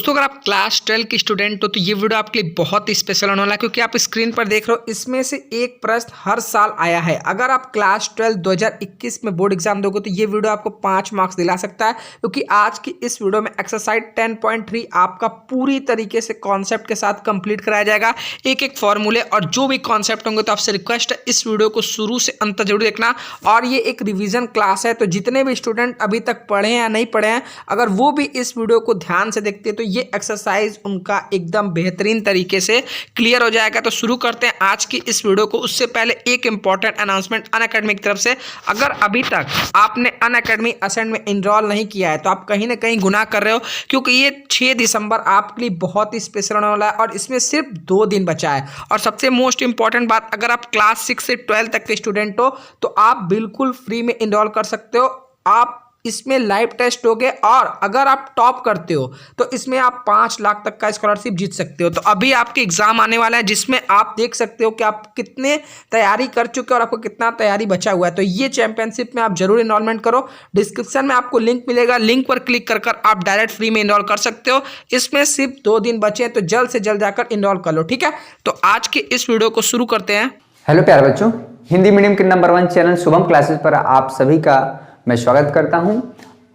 दोस्तों अगर आप क्लास 12 के स्टूडेंट हो तो ये वीडियो आपके लिए बहुत ही स्पेशल होने वाला है, क्योंकि आप स्क्रीन पर देख रहे हो इसमें से एक प्रश्न हर साल आया है। अगर आप क्लास 12 2021 में बोर्ड एग्जाम दोगे तो ये वीडियो आपको 5 मार्क्स दिला सकता है, क्योंकि आज की इस वीडियो में एक्सरसाइज 10.3 आपका पूरी तरीके से कॉन्सेप्ट के साथ कंप्लीट कराया जाएगा, एक एक फॉर्मूले और जो भी कॉन्सेप्ट होंगे। तो आपसे रिक्वेस्ट है इस वीडियो को शुरू से अंत तक जरूर देखना। और ये एक रिवीजन क्लास है, तो जितने भी स्टूडेंट अभी तक पढ़े हैं या नहीं पढ़े हैं, अगर वो भी इस वीडियो को ध्यान से देखते हैं तो ये एक्सरसाइज उनका एकदम बेहतरीन तरीके से क्लियर हो जाएगा। तो शुरू करते हैं आज की इस वीडियो को। उससे पहले एक इंपॉर्टेंट अनाउंसमेंट अनअकैडमी की तरफ से, अगर अभी तक आपने अनअकैडमी असेंट में इनरोल नहीं किया है तो आप कहीं ना कहीं गुनाह कर रहे हो, क्योंकि ये 6 दिसंबर आपके लिए बहुत ही स्पेशल होने वाला है और इसमें सिर्फ 2 दिन बचा है। और सबसे मोस्ट इंपॉर्टेंट बात, अगर आप क्लास 6 से 12 तक के स्टूडेंट हो तो आप बिल्कुल फ्री में इनरोल कर सकते हो। आप इसमें लाइव टेस्ट होगे और अगर आप टॉप करते हो तो इसमें आप 5 लाख तक का स्कॉलरशिप जीत सकते हो। तो अभी आपके एग्जाम आने वाला है जिसमें आप देख सकते हो कि आप कितने तैयारी कर चुके हो और आपको कितना तैयारी बचा हुआ है। तो ये चैंपियनशिप में आप जरूर इनरोलमेंट करो। डिस्क्रिप्शन में आपको लिंक मिलेगा, लिंक पर क्लिक कर आप डायरेक्ट फ्री में इनरोल कर सकते हो। इसमें सिर्फ 2 दिन बचे हैं, तो जल्द से जल्द जाकर इनरोल कर लो, ठीक है। तो आज के इस वीडियो को शुरू करते हैं। हेलो प्यारे बच्चों, हिंदी मीडियम के नंबर 1 चैनल शुभम क्लासेस पर आप सभी का मैं स्वागत करता हूं।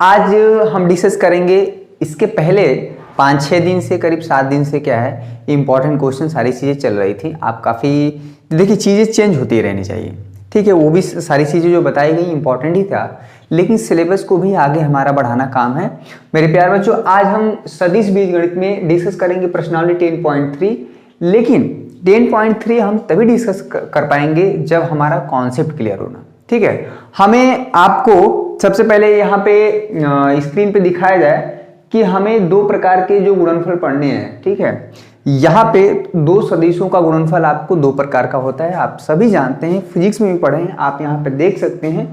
आज हम डिस्कस करेंगे इसके पहले 5-6 दिन से, करीब 7 दिन से क्या है इंपॉर्टेंट क्वेश्चन सारी चीज़ें चल रही थी। आप काफ़ी देखिए चीज़ें चेंज होती रहनी चाहिए, ठीक है। वो भी सारी चीज़ें जो बताई गई इंपॉर्टेंट ही था, लेकिन सिलेबस को भी आगे हमारा बढ़ाना काम है। मेरे प्यारे बच्चों, आज हम सदिश बीजगणित में डिस्कस करेंगे प्रश्नावली 10.3, लेकिन 10.3 हम तभी डिस्कस कर पाएंगे जब हमारा कॉन्सेप्ट क्लियर होना, ठीक है। हमें आपको सबसे पहले यहाँ पे स्क्रीन पे दिखाया जाए कि हमें 2 प्रकार के जो गुणनफल पढ़ने हैं, ठीक है। यहाँ पे 2 सदिशों का गुणनफल आपको 2 प्रकार का होता है, आप सभी जानते हैं, फिजिक्स में भी पढ़े हैं। आप यहाँ पे देख सकते हैं,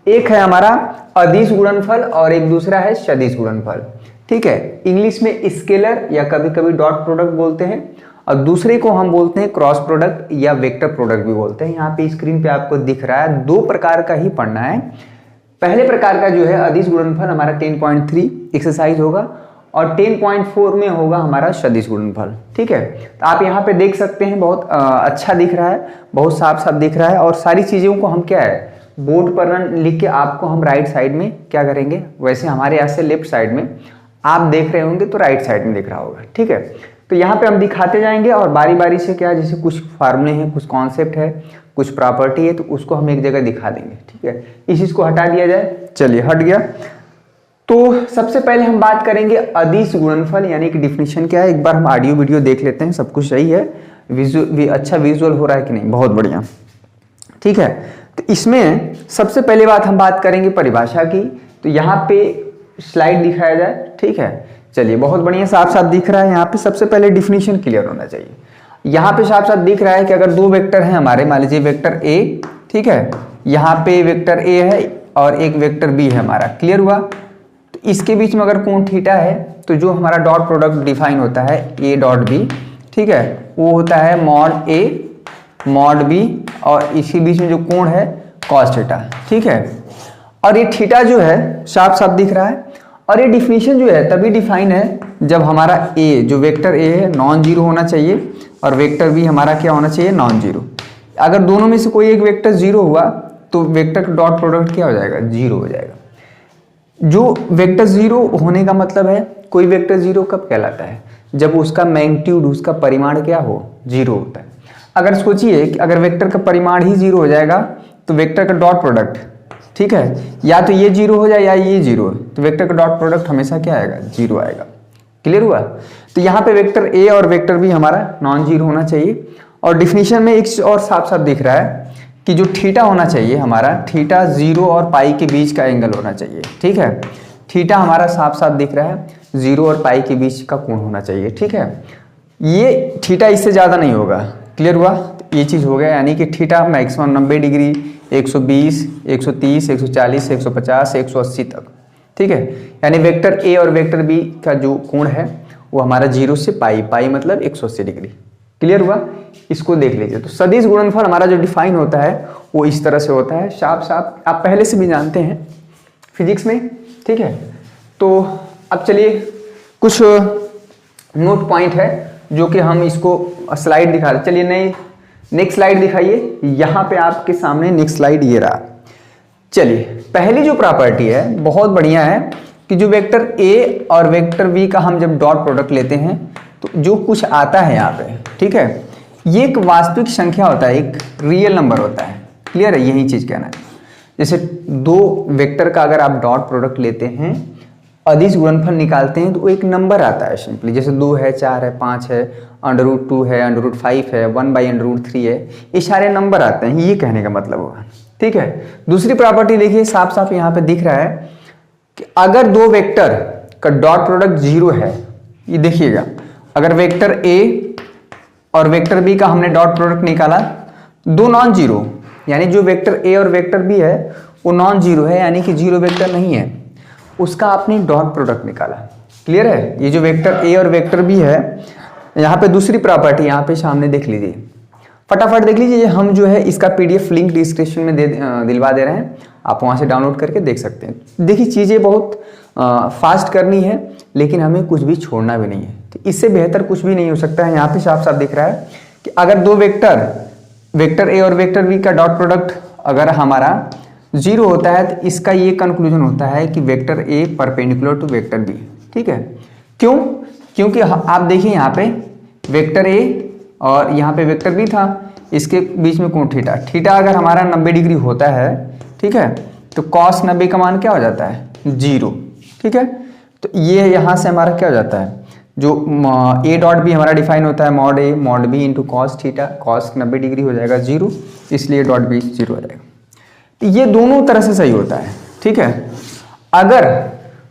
एक है हमारा अदिश गुणनफल और एक दूसरा है सदिश गुणनफल, ठीक है। इंग्लिश में स्केलर या कभी कभी डॉट प्रोडक्ट बोलते हैं, और दूसरे को हम बोलते हैं क्रॉस प्रोडक्ट या वेक्टर प्रोडक्ट भी बोलते हैं। यहाँ पे स्क्रीन पे आपको दिख रहा है 2 प्रकार का ही पढ़ना है। पहले प्रकार का जो है अदिश गुणनफल हमारा 10.3 एक्सरसाइज होगा और 10.4 में होगा हमारा सदिश गुणनफल, ठीक है। तो आप यहाँ पे देख सकते हैं, बहुत अच्छा दिख रहा है, बहुत साफ साफ दिख रहा है। और सारी चीज़ों को हम क्या है बोर्ड पर लिख के आपको हम राइट साइड में क्या करेंगे, वैसे हमारे यहाँ से लेफ्ट साइड में आप देख रहे होंगे तो राइट साइड में दिख रहा होगा, ठीक है। तो यहाँ पे हम दिखाते जाएंगे और बारी बारी से क्या, जैसे कुछ फार्मूले हैं, कुछ कॉन्सेप्ट है, कुछ प्रॉपर्टी है, तो उसको हम एक जगह दिखा देंगे, ठीक है। इस चीज को हटा दिया जाए, चलिए हट गया। तो सबसे पहले हम बात करेंगे अदिश गुणनफल यानी कि डिफिनीशन क्या है। एक बार हम ऑडियो वीडियो देख लेते हैं, सब कुछ सही है, अच्छा विजुअल हो रहा है कि नहीं, बहुत बढ़िया, ठीक है। तो इसमें सबसे पहले हम बात करेंगे परिभाषा की। तो यहाँ पे स्लाइड दिखाया जाए, ठीक है। चलिए बहुत बढ़िया, साफ साफ दिख रहा है। यहाँ पे सबसे पहले डिफिनीशन क्लियर होना चाहिए। यहाँ पे साफ साफ दिख रहा है कि अगर 2 वेक्टर हैं हमारे, मान लीजिए वेक्टर ए, ठीक है, यहाँ पे वेक्टर ए है और एक वेक्टर बी है हमारा, क्लियर हुआ। तो इसके बीच में अगर कोण थीटा है तो जो हमारा डॉट प्रोडक्ट डिफाइन होता है ए डॉट बी, ठीक है, वो होता है मॉड ए मॉड बी, और इसके बीच में जो कोण है कॉस थीटा, ठीक है। और ये थीटा जो है साफ साफ दिख रहा है। और ये डिफिनीशन जो है तभी डिफाइन है जब हमारा ए, जो वेक्टर ए है, नॉन जीरो होना चाहिए और वेक्टर बी हमारा क्या होना चाहिए, नॉन जीरो। अगर दोनों में से कोई एक वेक्टर जीरो हुआ तो वेक्टर का डॉट प्रोडक्ट क्या हो जाएगा, जीरो हो जाएगा। जो वेक्टर जीरो होने का मतलब है, कोई वेक्टर जीरो कब कहलाता है, जब उसका मैग्नीट्यूड, उसका परिमाण क्या हो, जीरो होता है। अगर सोचिए कि अगर वेक्टर का परिमाण ही जीरो हो जाएगा तो वेक्टर का डॉट प्रोडक्ट, ठीक है, या तो ये जीरो हो जाए या ये जीरो, तो वेक्टर का डॉट प्रोडक्ट हमेशा क्या आएगा, जीरो आएगा, क्लियर हुआ। तो यहाँ पे वेक्टर ए और वेक्टर बी हमारा नॉन जीरो होना चाहिए। और डिफिनीशन में एक और साफ साफ दिख रहा है कि जो थीटा होना चाहिए हमारा, थीटा 0 और पाई के बीच का एंगल होना चाहिए, ठीक है। थीटा हमारा साफ साफ दिख रहा है 0 और पाई के बीच का कोण होना चाहिए, ठीक है। ये थीटा इससे ज़्यादा नहीं होगा, क्लियर हुआ। ये चीज़ हो गया, यानी कि थीटा मैक्सिमम 90 डिग्री, 120, 130, 140, 150, 180 तक, ठीक है। यानी वेक्टर ए और वेक्टर बी का जो कोण है वो हमारा 0 से पाई, पाई मतलब 180 डिग्री, क्लियर हुआ। इसको देख लीजिए। तो सदिश गुणनफल हमारा जो डिफाइन होता है वो इस तरह से होता है, साफ साफ आप पहले से भी जानते हैं फिजिक्स में, ठीक है। तो अब चलिए कुछ नोट पॉइंट है जो कि हम इसको स्लाइड दिखा रहे। चलिए नई नेक्स्ट स्लाइड दिखाइए। यहाँ पे आपके सामने नेक्स्ट स्लाइड ये रहा। चलिए पहली जो प्रॉपर्टी है बहुत बढ़िया है कि जो वेक्टर ए और वेक्टर बी का हम जब डॉट प्रोडक्ट लेते हैं तो जो कुछ आता है यहाँ पे, ठीक है, ये एक वास्तविक संख्या होता है, एक रियल नंबर होता है। क्लियर है, यही चीज कहना है। जैसे दो वेक्टर का अगर आप डॉट प्रोडक्ट लेते हैं, अदिश गुणनफल निकालते हैं तो वो एक नंबर आता है सिंपली। जैसे 2 है, 4 है, 5 है, √2 है, √5 है, 1/√3 है, ये सारे नंबर आते हैं, ये कहने का मतलब होगा। ठीक है, दूसरी प्रॉपर्टी देखिए, साफ साफ यहाँ पे दिख रहा है कि अगर दो वेक्टर का डॉट प्रोडक्ट 0 है, ये देखिएगा, अगर वेक्टर ए और वेक्टर बी का हमने डॉट प्रोडक्ट निकाला, दो नॉन जीरो, यानी जो वेक्टर ए और वेक्टर बी है वो नॉन जीरो है, यानी कि जीरो वेक्टर नहीं है, उसका आपने डॉट प्रोडक्ट निकाला। क्लियर है, ये जो वेक्टर ए और वेक्टर बी है, यहाँ पे दूसरी प्रॉपर्टी यहाँ पे सामने देख लीजिए, फटाफट देख लीजिए। हम जो है इसका पीडीएफ लिंक डिस्क्रिप्शन में दिलवा दे रहे हैं, आप वहाँ से डाउनलोड करके देख सकते हैं। देखिए चीज़ें बहुत फास्ट करनी है, लेकिन हमें कुछ भी छोड़ना भी नहीं है, तो इससे बेहतर कुछ भी नहीं हो सकता है। यहाँ पे साफ साफ दिख रहा है कि अगर दो वेक्टर ए और वेक्टर बी का डॉट प्रोडक्ट अगर हमारा 0 होता है तो इसका ये कंक्लूजन होता है कि vector A perpendicular to vector B. ठीक है, क्यों? क्योंकि आप देखिए यहाँ पे वेक्टर ए और यहाँ पे वेक्टर बी था, इसके बीच में कोण थीटा, थीटा अगर हमारा 90 डिग्री होता है, ठीक है, तो cos 90 का मान क्या हो जाता है? 0। ठीक है, तो ये यहाँ से हमारा क्या हो जाता है, जो ए डॉट बी हमारा डिफाइन होता है mod A mod B into cos theta, cos 90 degree हो जाएगा 0, इसलिए डॉट बी 0 हो जाएगा। तो ये दोनों तरह से सही होता है। ठीक है, अगर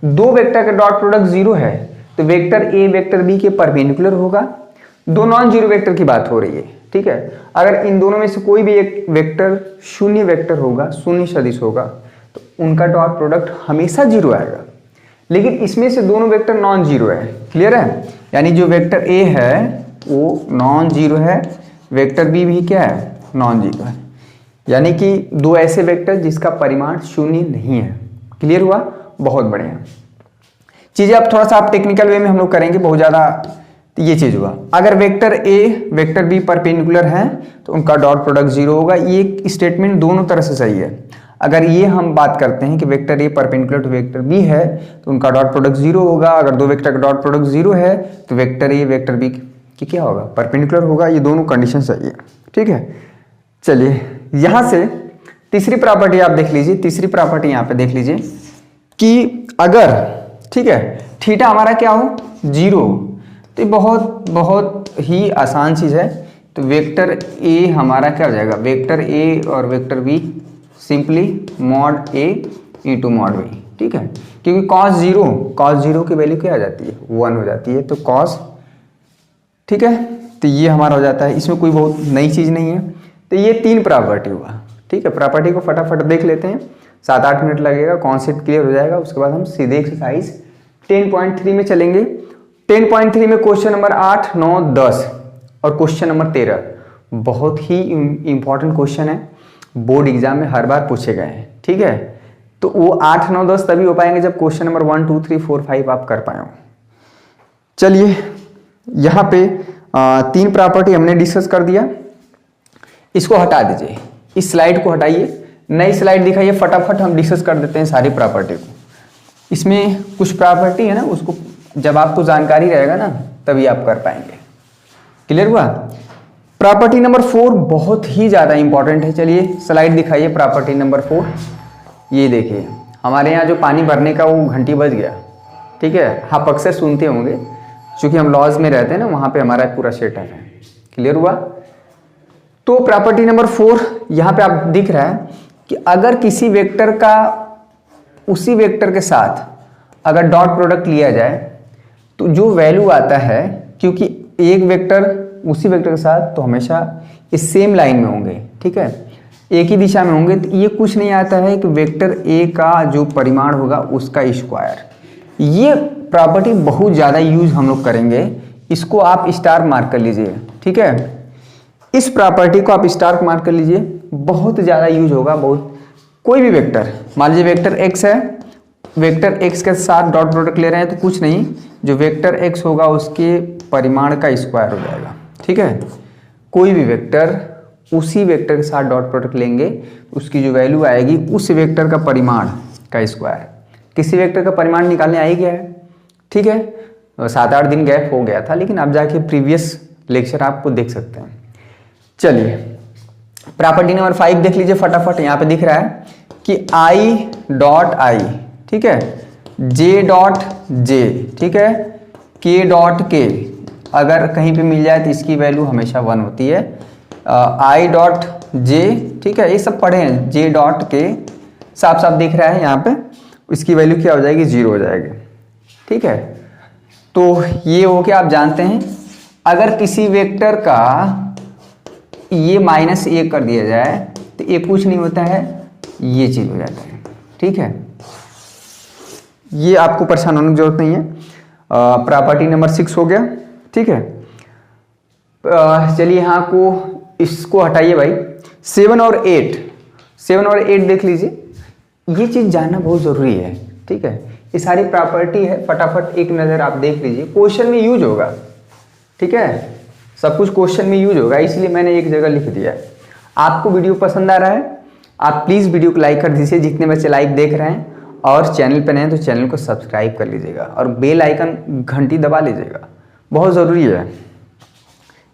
दो वेक्टर का डॉट प्रोडक्ट 0 है तो वेक्टर ए वेक्टर बी के परपेंडिकुलर होगा। दो नॉन जीरो वेक्टर की बात हो रही है। ठीक है, अगर इन दोनों में से कोई भी एक वेक्टर शून्य वेक्टर होगा, शून्य सदिश होगा, तो उनका डॉट प्रोडक्ट हमेशा 0 आएगा। लेकिन इसमें से दोनों वेक्टर नॉन जीरो है। क्लियर है, यानी जो वेक्टर ए है वो नॉन जीरो है, वेक्टर बी भी क्या है? नॉन जीरो है, यानी कि दो ऐसे वेक्टर जिसका परिमाण शून्य नहीं है। क्लियर हुआ? बहुत बढ़िया। चीजें अब थोड़ा सा आप टेक्निकल वे में हम लोग करेंगे, बहुत ज्यादा। तो ये चीज हुआ, अगर vector A vector B perpendicular हैं तो उनका डॉट प्रोडक्ट 0 होगा। ये स्टेटमेंट दोनों तरह से सही है। अगर ये हम बात करते हैं कि vector A perpendicular to vector B है तो उनका डॉट प्रोडक्ट 0 होगा। अगर दो वेक्टर का डॉट प्रोडक्ट 0 है तो वेक्टर ए वेक्टर बी की क्या होगा? परपेंडिकुलर होगा। ये दोनों कंडीशन सही है। ठीक है, चलिए यहां से तीसरी प्रॉपर्टी आप देख लीजिए। तीसरी प्रॉपर्टी यहाँ पे देख लीजिए कि अगर, ठीक है, थीटा हमारा क्या हो? 0, तो बहुत ही आसान चीज है। तो वेक्टर ए हमारा क्या हो जाएगा? वेक्टर ए और vector B simply mod A into mod B. ठीक है, क्योंकि cos 0 की वैल्यू क्या आ जाती है? 1 हो जाती है, तो cos, ठीक है, तो ये हमारा हो जाता है। इसमें कोई बहुत नई चीज नहीं है। तो ये 3 प्रॉपर्टी हुआ। ठीक है, प्रॉपर्टी को फटाफट देख लेते हैं, 7-8 मिनट लगेगा, कॉन्सेप्ट क्लियर हो जाएगा। उसके बाद हम सीधे एक्सरसाइज 10.3 में चलेंगे। 10.3 में क्वेश्चन नंबर 8, 9, 10 और क्वेश्चन नंबर 13 बहुत ही इंपॉर्टेंट क्वेश्चन है, बोर्ड एग्जाम में हर बार पूछे गए हैं। ठीक है, तो वो 8, 9, 10 तभी हो पाएंगे जब क्वेश्चन नंबर 1, 2, 3, 4, 5 आप कर पाए हो। चलिए यहाँ पे 3 प्रॉपर्टी हमने डिस्कस कर दिया। इसको हटा दीजिए, इस स्लाइड को हटाइए, नई स्लाइड दिखाइए, फटाफट हम डिस्कस कर देते हैं सारी प्रॉपर्टी को। इसमें कुछ प्रॉपर्टी है ना, उसको जब आपको जानकारी रहेगा ना तभी आप कर पाएंगे। क्लियर हुआ? प्रॉपर्टी नंबर 4 बहुत ही ज़्यादा इंपॉर्टेंट है। चलिए स्लाइड दिखाइए, प्रॉपर्टी नंबर 4। ये देखिए, हमारे यहाँ जो पानी भरने का वो घंटी बज गया। ठीक है, आप अक्सर सुनते होंगे, क्योंकि हम लॉज में रहते हैं ना, वहाँ पे हमारा पूरा सेटअप है। क्लियर हुआ? तो प्रॉपर्टी नंबर 4 यहाँ पे आप दिख रहा है कि अगर किसी वेक्टर का उसी वेक्टर के साथ अगर डॉट प्रोडक्ट लिया जाए तो जो वैल्यू आता है, क्योंकि एक वेक्टर उसी वेक्टर के साथ तो हमेशा इस सेम लाइन में होंगे, ठीक है, एक ही दिशा में होंगे, तो ये कुछ नहीं आता है कि वेक्टर ए का जो परिमाण होगा उसका स्क्वायर। ये प्रॉपर्टी बहुत ज़्यादा यूज हम लोग करेंगे, इसको आप स्टार मार्क कर लीजिए। ठीक है, इस प्रॉपर्टी को आप स्टार मार्क कर लीजिए, बहुत ज़्यादा यूज होगा। बहुत कोई भी वेक्टर, मान लीजिए वेक्टर एक्स है वेक्टर x के साथ डॉट प्रोडक्ट ले रहे हैं तो कुछ नहीं, जो वेक्टर x होगा उसके परिमाण का स्क्वायर हो जाएगा। ठीक है, कोई भी वेक्टर उसी वेक्टर के साथ डॉट प्रोडक्ट लेंगे उसकी जो वैल्यू आएगी उस वेक्टर का परिमाण का स्क्वायर। किसी वेक्टर का परिमाण निकालने आ ही गया है। ठीक है, 7-8 दिन गैप हो गया था, लेकिन आप जाके प्रीवियस लेक्चर आपको देख सकते हैं। चलिए प्रॉपर्टी नंबर 5 देख लीजिए फटाफट। यहाँ पे दिख रहा है कि i डॉट आई, ठीक है, j डॉट जे, ठीक है, k डॉट के अगर कहीं पे मिल जाए तो इसकी वैल्यू हमेशा 1 होती है। i डॉट जे, ठीक है, ये सब पढ़े हैं। j डॉट के साफ साफ दिख रहा है यहाँ पे, इसकी वैल्यू क्या हो जाएगी, 0 हो जाएगी। ठीक है, तो ये हो के आप जानते हैं अगर किसी वेक्टर का ये -1 कर दिया जाए तो ये कुछ नहीं होता है, ये चीज हो जाता है। ठीक है, ये आपको परेशान होने की जरूरत नहीं है। प्रॉपर्टी नंबर 6 हो गया। ठीक है, चलिए यहाँ को इसको हटाइए भाई। 7 और 8 देख लीजिए, ये चीज जानना बहुत जरूरी है। ठीक है, ये सारी प्रॉपर्टी है, फटाफट एक नजर आप देख लीजिए, क्वेश्चन में यूज होगा। ठीक है, सब कुछ क्वेश्चन में यूज होगा, इसलिए मैंने एक जगह लिख दिया है। आपको वीडियो पसंद आ रहा है, आप प्लीज़ वीडियो को लाइक कर दीजिए, जितने बच्चे लाइक देख रहे हैं, और चैनल पर नए हैं तो चैनल को सब्सक्राइब कर लीजिएगा और बेल आइकन घंटी दबा लीजिएगा, बहुत ज़रूरी है।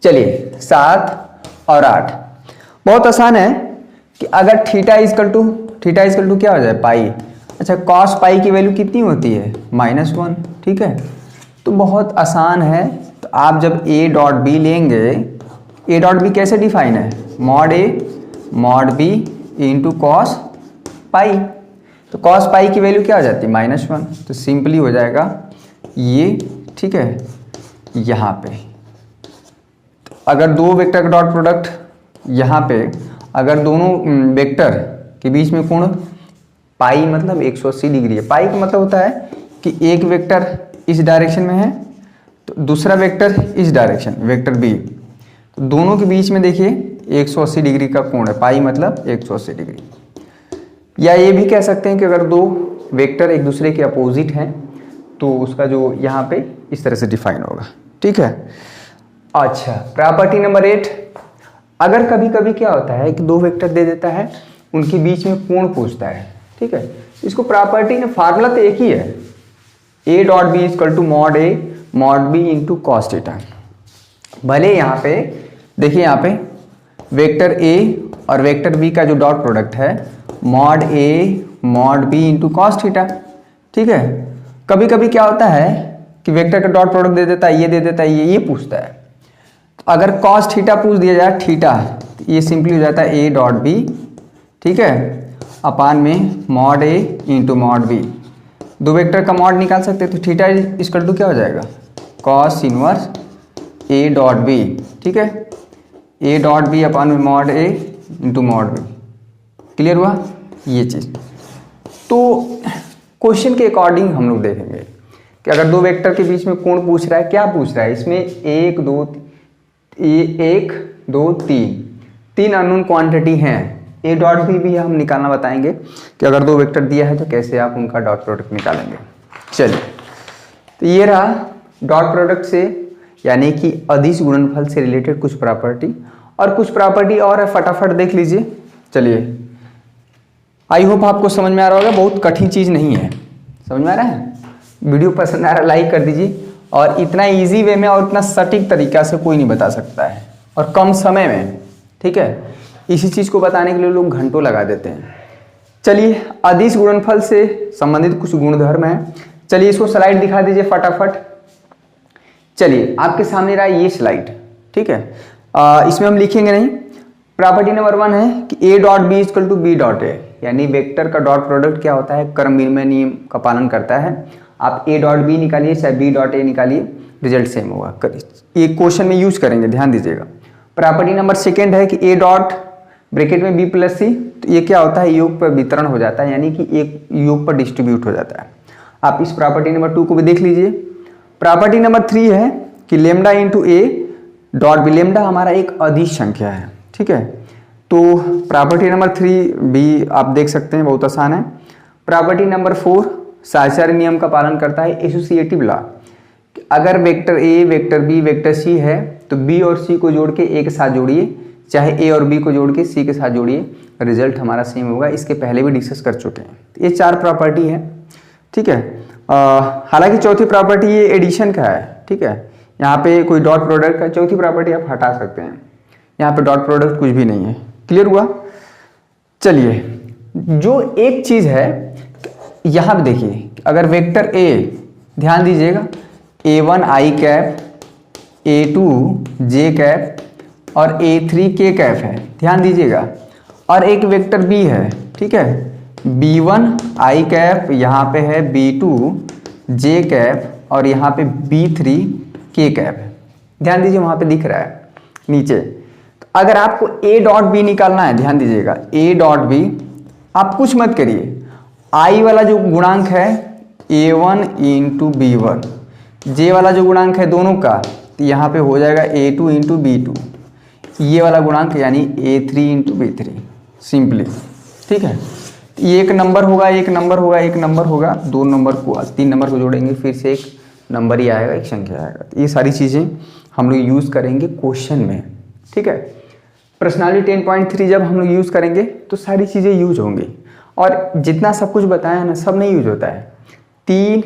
चलिए 7 और 8 बहुत आसान है कि अगर थीटा इजकल टू क्या हो जाए, पाई। अच्छा, कॉस पाई की वैल्यू कितनी होती है, -1। ठीक है, तो बहुत आसान है। तो आप जब a डॉट बी लेंगे, a डॉट बी कैसे डिफाइन है, mod a mod b into cos pi. तो कॉस पाई की वैल्यू क्या हो जाती है, -1। तो सिंपली हो जाएगा ये। ठीक है, यहाँ पे तो अगर दो वेक्टर का डॉट प्रोडक्ट, यहाँ पे अगर दोनों वेक्टर के बीच में कोण पाई मतलब 180 डिग्री है। पाई का मतलब होता है कि एक वेक्टर इस डायरेक्शन में है तो दूसरा वेक्टर इस डायरेक्शन, वेक्टर बी, तो दोनों के बीच में देखिए 180 डिग्री का कोण है। पाई मतलब 180 डिग्री। या ये भी कह सकते हैं कि अगर दो वेक्टर एक दूसरे के अपोजिट हैं तो उसका जो यहाँ पे इस तरह से डिफाइन होगा। ठीक है, अच्छा प्रॉपर्टी नंबर 8, अगर कभी कभी क्या होता है कि दो वेक्टर दे देता है, उनके बीच में कोण पूछता है। ठीक है, इसको प्रॉपर्टी ने फार्मूला तो एक ही है, a dot B is equal to mod a mod b into cos theta. भले यहाँ पे देखिए, यहाँ पे वेक्टर a और वेक्टर b का जो डॉट प्रोडक्ट है mod a mod b into cos theta. ठीक है, कभी कभी क्या होता है कि वेक्टर का डॉट प्रोडक्ट दे देता है, ये दे देता है, ये पूछता है। तो अगर कॉस थीटा पूछ दिया जाए, थीटा, तो ये सिंपली हो जाता है a डॉट b, ठीक है, अपान में mod a into mod b। दो वेक्टर का मॉड निकाल सकते हैं, तो थीटा इक्वल टू क्या हो जाएगा, cos inverse a dot b। ठीक है, a डॉट b अपान में mod a into mod b। Clear हुआ ये चीज़। तो क्वेश्चन के अकॉर्डिंग हम लोग देखेंगे कि अगर दो वेक्टर के बीच में कोण पूछ रहा है, क्या पूछ रहा है इसमें, 1 2 3 अननोन क्वांटिटी हैं। a डॉट बी भी हम निकालना बताएंगे कि अगर दो वेक्टर दिया है तो कैसे आप उनका डॉट प्रोडक्ट निकालेंगे। चलिए, तो ये रहा डॉट प्रोडक्ट से यानी कि अदिश गुणनफल से रिलेटेड कुछ प्रॉपर्टी, और कुछ प्रॉपर्टी और है, फटाफट देख लीजिए। चलिए, आई होप आपको समझ में आ रहा होगा, बहुत कठिन चीज़ नहीं है। समझ में आ रहा है, वीडियो पसंद आ रहा है लाइक कर दीजिए। और इतना इजी वे में और इतना सटीक तरीका से कोई नहीं बता सकता है, और कम समय में। ठीक है, इसी चीज़ को बताने के लिए लोग घंटों लगा देते हैं। चलिए, अदिश गुणनफल से संबंधित कुछ गुणधर्म है। चलिए इसको स्लाइड दिखा दीजिए फटाफट। चलिए, आपके सामने रहा ये स्लाइड। ठीक है, इसमें हम लिखेंगे नहीं। प्रॉपर्टी नंबर 1 है कि a dot B is equal to B dot A, यानी वेक्टर का डॉट प्रोडक्ट क्या होता है, क्रम विनिमय नियम का पालन करता है। आप a डॉट बी निकालिए चाहे b डॉट ए निकालिए, रिजल्ट सेम होगा। ये क्वेश्चन में यूज करेंगे, ध्यान दीजिएगा। प्रॉपर्टी नंबर 2 है कि a डॉट ब्रैकेट में b प्लस सी, तो ये क्या होता है, योग पर वितरण हो जाता है, यानी कि एक योग पर डिस्ट्रीब्यूट हो जाता है। आप इस प्रॉपर्टी नंबर 2 को भी देख लीजिए। प्रॉपर्टी नंबर 3 है कि lambda into A dot B, lambda हमारा एक अदिश संख्या है। ठीक है, तो प्रॉपर्टी नंबर 3 भी आप देख सकते हैं, बहुत आसान है। प्रॉपर्टी नंबर 4 साहचर्य नियम का पालन करता है, एसोसिएटिव लॉ। अगर vector A, vector B, vector C है तो बी और सी को जोड़ के ए के साथ जोड़िए, चाहे ए और बी को जोड़ के सी के साथ जोड़िए, रिजल्ट हमारा सेम होगा। इसके पहले भी डिस्कस कर चुके हैं। ये 4 प्रॉपर्टी है, ठीक है। हालांकि चौथी प्रॉपर्टी ये एडिशन का है, ठीक है। यहाँ पे कोई डॉट प्रोडक्ट का, चौथी प्रॉपर्टी आप हटा सकते हैं। यहाँ पे डॉट प्रोडक्ट कुछ भी नहीं है। क्लियर हुआ? चलिए, जो एक चीज है यहाँ पे देखिए, अगर वेक्टर ए, ध्यान दीजिएगा, A1 i cap, A2 j cap और A3 k कैप है, ध्यान दीजिएगा। और एक वेक्टर B है, ठीक है, B1 i कैप, यहाँ पे है B2 j कैप और यहाँ पे B3 k कैप। ध्यान दीजिए, वहाँ पे दिख रहा है नीचे। तो अगर आपको A डॉट B निकालना है, ध्यान दीजिएगा, A डॉट B, आप कुछ मत करिए, I वाला जो गुणांक है A1 इंटू B1, J वाला जो गुणांक है दोनों का, तो यहाँ पे हो जाएगा A2 इंटू B2, ये वाला गुणांक यानी A3 इंटू B3, सिंपली, ठीक है। ये एक नंबर होगा, एक नंबर होगा, एक नंबर होगा, 2 नंबर को 3 नंबर को जोड़ेंगे फिर से एक नंबर ही आएगा, एक संख्या आएगा। तो ये सारी चीज़ें हम लोग यूज़ करेंगे क्वेश्चन में, ठीक है। पर्सनालिटी 10.3 जब हम लोग यूज़ करेंगे तो सारी चीज़ें यूज होंगी। और जितना सब कुछ बताया है ना, सब नहीं यूज होता है, 3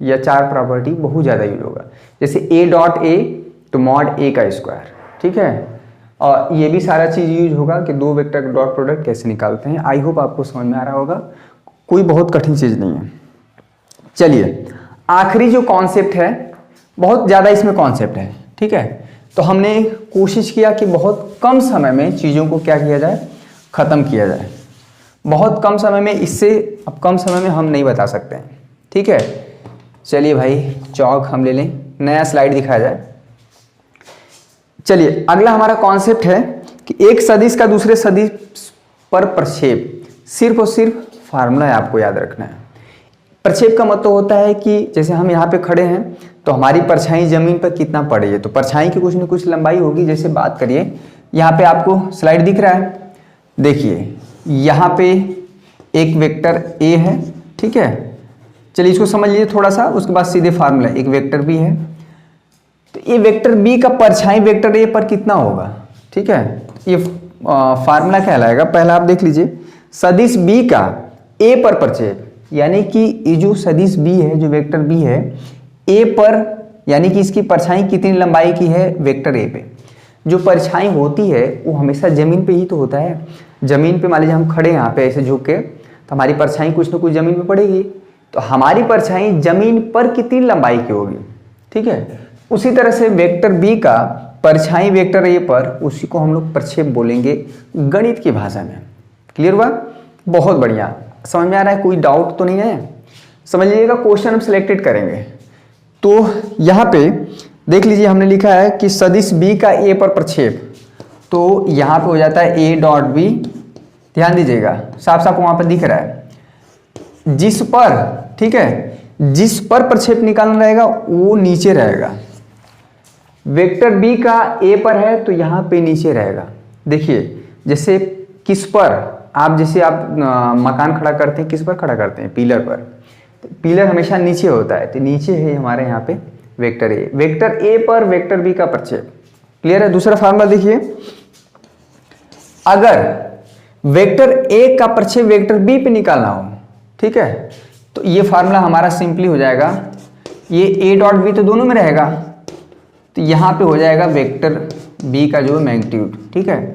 या 4 प्रॉपर्टी बहुत ज़्यादा यूज होगा। जैसे ए डॉट ए तो मॉड ए का स्क्वायर, ठीक है। और ये भी सारा चीज़ यूज होगा कि 2 वेक्टर का डॉट प्रोडक्ट कैसे निकालते हैं। आई होप आपको समझ में आ रहा होगा, कोई बहुत कठिन चीज़ नहीं है। चलिए, आखिरी जो कॉन्सेप्ट है, बहुत ज़्यादा इसमें कॉन्सेप्ट है, ठीक है। तो हमने कोशिश किया कि बहुत कम समय में चीज़ों को क्या किया जाए, ख़त्म किया जाए। बहुत कम समय में, इससे अब कम समय में हम नहीं बता सकते हैं, ठीक है। चलिए भाई, चौक हम ले लें, नया स्लाइड दिखाया जाए। चलिए, अगला हमारा कॉन्सेप्ट है कि एक सदिश का दूसरे सदिश पर प्रक्षेप। सिर्फ और सिर्फ फार्मूला है, आपको याद रखना है। प्रक्षेप का मतलब होता है कि जैसे हम यहाँ पे खड़े हैं तो हमारी परछाई जमीन पर कितना पड़ रही है, तो परछाई की कुछ न कुछ लंबाई होगी। जैसे बात करिए, यहाँ पे आपको स्लाइड दिख रहा है, देखिए यहाँ पे एक वेक्टर ए है, ठीक है। चलिए इसको समझ लीजिए थोड़ा सा, उसके बाद सीधे फार्मूला, एक वेक्टर बी है, तो ये वेक्टर बी का परछाई वेक्टर ए पर कितना होगा, ठीक है। ये फार्मूला कहलाएगा। पहला आप देख लीजिए, सदिश बी का ए पर प्रक्षेप, यानी कि ये जो सदिश बी है, जो वेक्टर बी है, ए पर, यानी कि इसकी परछाई कितनी लंबाई की है वेक्टर ए पे। जो परछाई होती है वो हमेशा जमीन पे ही तो होता है। जमीन पे मान लीजिए हम खड़े यहाँ पे ऐसे झुक के, तो हमारी परछाई कुछ ना कुछ जमीन पे पड़ेगी, तो हमारी परछाई जमीन पर कितनी लंबाई की होगी, ठीक है। उसी तरह से वेक्टर बी का परछाई वेक्टर ए पर, उसी को हम लोग प्रक्षेप बोलेंगे गणित की भाषा में। क्लियर हुआ? बहुत बढ़िया, समझ में आ रहा है? कोई डाउट तो नहीं है? समझ लीजिएगा, क्वेश्चन हम सिलेक्टेड करेंगे। तो यहाँ पे देख लीजिए, हमने लिखा है कि सदिश बी का ए पर प्रक्षेप, तो यहाँ पे हो जाता है ए डॉट बी। ध्यान दीजिएगा, साफ साफ वहाँ पर दिख रहा है, जिस पर, ठीक है, जिस पर प्रक्षेप निकालना रहेगा वो नीचे रहेगा। वेक्टर बी का ए पर है तो यहाँ पे नीचे रहेगा। देखिए, जैसे किस पर आप, जैसे आप मकान खड़ा करते हैं, किस पर खड़ा करते हैं? पिलर पर। तो पिलर हमेशा नीचे होता है, तो नीचे है हमारे यहाँ पे वेक्टर ए। वेक्टर ए पर वेक्टर बी का प्रक्षेप। क्लियर है? दूसरा फार्मूला देखिए, अगर वेक्टर ए का प्रक्षेप वेक्टर बी पे निकालना हो, ठीक है, तो ये फार्मूला हमारा सिंपली हो जाएगा, ये ए डॉट बी तो दोनों में रहेगा, तो यहाँ पे हो जाएगा वेक्टर बी का जो मैग्नीट्यूड, ठीक है।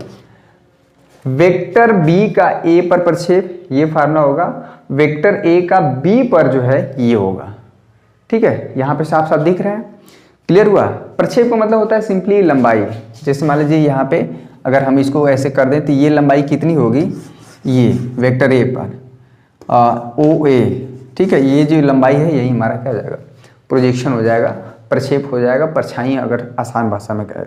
वेक्टर बी का ए पर प्रक्षेप, ये फार्मूला होगा, वेक्टर ए का बी पर जो है ये होगा, ठीक है। यहाँ पे साफ साफ दिख रहा है। क्लियर हुआ? प्रक्षेप का मतलब होता है सिंपली लंबाई। जैसे मान लीजिए यहाँ पे अगर हम इसको ऐसे कर दें तो ये लंबाई कितनी होगी, ये वेक्टर ए पर ओ ए, ठीक है, ये जो लंबाई है यही हमारा क्या हो जाएगा, प्रोजेक्शन हो जाएगा, प्रक्षेप हो जाएगा, परछाई अगर आसान भाषा में कहे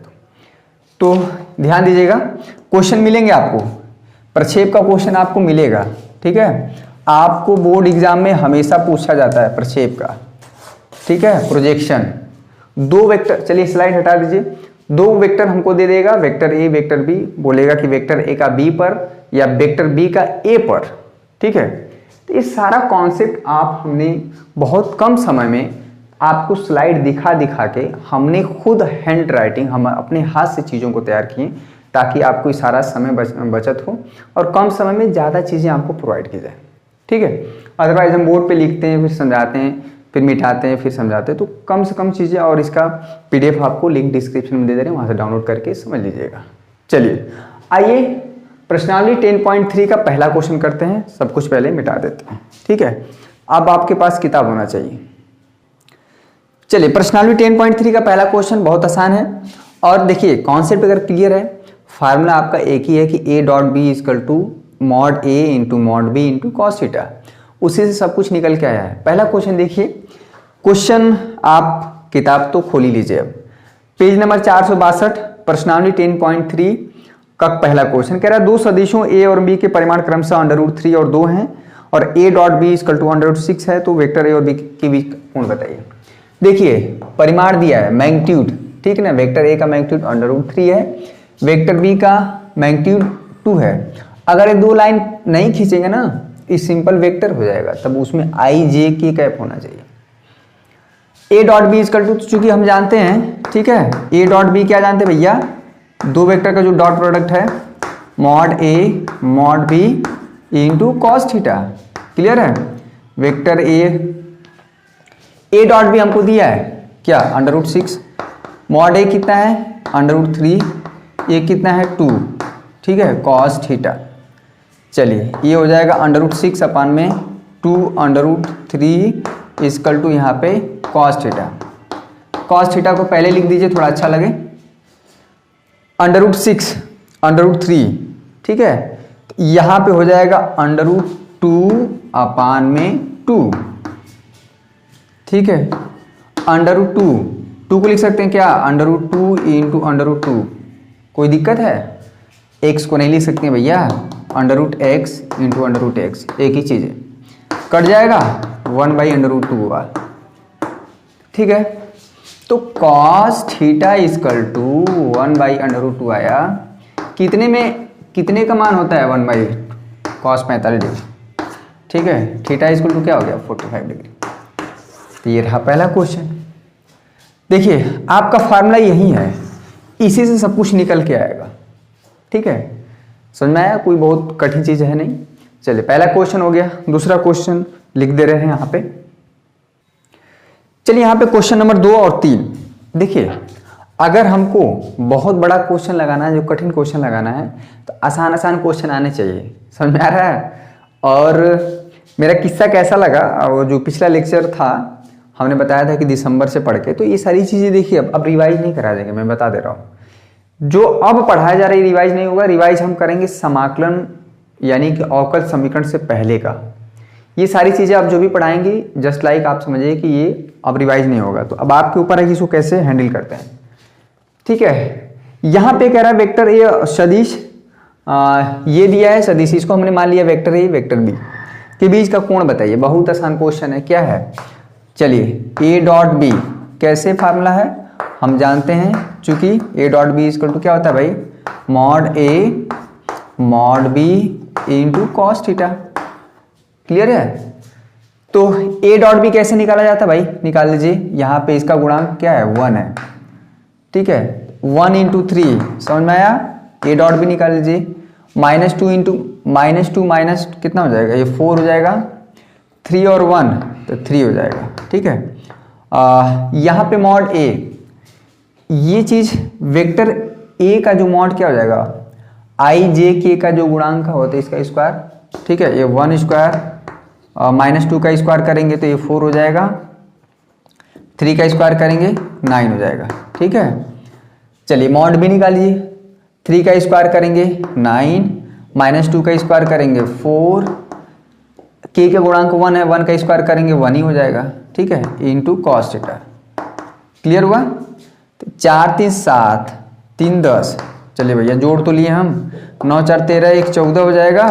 तो ध्यान दीजिएगा, क्वेश्चन मिलेंगे आपको, प्रक्षेप का क्वेश्चन आपको मिलेगा, ठीक है। आपको बोर्ड एग्जाम में हमेशा पूछा जाता है प्रक्षेप का, ठीक है, प्रोजेक्शन। 2 वेक्टर, चलिए स्लाइड हटा दीजिए, 2 वेक्टर हमको दे देगा, वेक्टर ए वेक्टर बी, बोलेगा कि वेक्टर ए का बी पर या वेक्टर बी का ए पर, ठीक है। तो ये सारा कॉन्सेप्ट आप हमने बहुत कम समय में आपको स्लाइड दिखा दिखा के हमने खुद हैंड राइटिंग हम अपने हाथ से चीज़ों को तैयार किए ताकि आपको सारा समय बचत हो और कम समय में ज़्यादा चीज़ें आपको प्रोवाइड की जाए। ठीक है, अदरवाइज हम बोर्ड पे लिखते हैं, फिर समझाते हैं, फिर मिटाते हैं, फिर समझाते हैं, तो कम से कम चीज़ें। और इसका PDF आपको लिंक डिस्क्रिप्शन में दे दे रहे हैं, वहाँ से डाउनलोड करके समझ लीजिएगा। चलिए आइए प्रश्नावली 10.3 का पहला क्वेश्चन करते हैं। सब कुछ पहले मिटा देते हैं। ठीक है, अब आपके पास किताब होना चाहिए। चलिए प्रश्नावली 10.3 का पहला क्वेश्चन बहुत आसान है और देखिए कॉन्सेप्ट अगर क्लियर है, फार्मूला आपका एक ही है कि A dot B is equal to mod A into mod B into cos theta, उसी से सब कुछ निकल के आया है। पहला क्वेश्चन देखिए, क्वेश्चन आप किताब तो खोल ही लीजिए। अब पेज नंबर 462 प्रश्नावली 10.3 का पहला क्वेश्चन कह रहा है दो सदिशों A और B के परिमाण क्रमशः √3 और 2 हैं और A dot B is equal to √6 है, तो वेक्टर A और B के बीच कोण बताइए। देखिए परिमाण दिया है मैग्नीट्यूड, ठीक है ना, वेक्टर A का मैग्नीट्यूड √3 है, वेक्टर B का मैग्नीट्यूड 2 है। अगर ये दो लाइन नहीं खींचेंगे ना, इस सिंपल वेक्टर हो जाएगा, तब उसमें I J K कैप होना चाहिए। A dot B is equal to, चूंकि हम जानते हैं, ठीक है, A डॉट बी क्या जानते हैं भैया, दो वेक्टर का जो डॉट प्रोडक्ट है mod A mod B into cos theta. Clear है, वेक्टर A डॉट बी हमको दिया है क्या √6, मॉड A कितना है √3, ये कितना है 2, ठीक है, कॉस थीटा। चलिए ये हो जाएगा √6 अपान में 2 √3 इजकल टू यहाँ पे कॉस थीटा। कॉस थीटा को पहले लिख दीजिए थोड़ा अच्छा लगे, √6 √3, ठीक है, तो यहाँ पे हो जाएगा √2 अपान में 2, ठीक है, √2 को लिख सकते हैं क्या √2 इंटू √2, कोई दिक्कत है, x को नहीं लिख सकते हैं भैया, √x इंटू √x एक ही चीज़ है, कट जाएगा 1/√2 होगा। ठीक है, तो cos थीटा इजकल टू 1/√2 आया, कितने में कितने का मान होता है 1/cos 45 डिग्री, ठीक है, थीटा इजकल टू क्या हो गया 45 डिग्री। तो ये रहा पहला क्वेश्चन। देखिए आपका फार्मूला यही है, इसी से सब कुछ निकल के आएगा। ठीक है, समझ में आया, कोई बहुत कठिन चीज है नहीं। चलिए पहला क्वेश्चन हो गया, दूसरा क्वेश्चन लिख दे रहे हैं यहाँ पे। चलिए यहाँ पे क्वेश्चन नंबर 2 और 3 देखिए, अगर हमको बहुत बड़ा क्वेश्चन लगाना है, जो कठिन क्वेश्चन लगाना है, तो आसान आसान क्वेश्चन आने चाहिए। समझ में आ रहा है। और मेरा किस्सा कैसा लगा, और जो पिछला लेक्चर था हमने बताया था कि दिसंबर से पढ़ के, तो ये सारी चीज़ें देखिए अब रिवाइज नहीं करा देंगे, मैं बता दे रहा हूँ। जो अब पढ़ाया जा रहा है रिवाइज नहीं होगा, रिवाइज हम करेंगे समाकलन यानी कि अवकल समीकरण से पहले का। ये सारी चीज़ें आप जो भी पढ़ाएंगे जस्ट लाइक आप समझिए कि ये अब रिवाइज नहीं होगा, तो अब आपके ऊपर है कि इसको कैसे हैंडल करते हैं। ठीक है, यहाँ पे कह रहा है वेक्टर ए सदिश, ये दिया है सदिश, इसको हमने मान लिया वेक्टर ए वेक्टर बी के बीच का कोण बताइए। बहुत आसान क्वेश्चन है, क्या है, चलिए ए डॉट बी कैसे फार्मूला है हम जानते हैं, चूंकि A dot B is equal to क्या होता है भाई, mod A mod B into cos theta. Clear है, तो ए डॉट बी कैसे निकाला जाता है भाई, निकाल लीजिए। यहाँ पे इसका गुणांक क्या है 1 है, ठीक है, 1 इंटू 3, समझ में आया। ए डॉट बी निकाल लीजिए, -2 इंटू -2 माइनस कितना हो जाएगा, ये 4 हो जाएगा, 3 और 1 तो 3 हो जाएगा। ठीक है, यहाँ पे मॉड ए, ये चीज वेक्टर ए का जो मॉड क्या हो जाएगा, आई जे के का जो गुणांक होता है इसका स्क्वायर। ठीक है, ये 1 स्क्वायर -2 का स्क्वायर करेंगे तो ये 4 हो जाएगा, 3 का स्क्वायर करेंगे 9 हो जाएगा। ठीक है, चलिए मॉड भी निकालिए, 3 का स्क्वायर करेंगे 9, -2 का स्क्वायर करेंगे 4, के का गुणांक 1 है, 1 का स्क्वायर करेंगे 1 ही हो जाएगा। ठीक है, इंटू कॉस थीटा। क्लियर हुआ, तो 4 3 7 3 10, चलिए भैया जोड़ तो लिए हम, 9 4 13 1 14 हो जाएगा,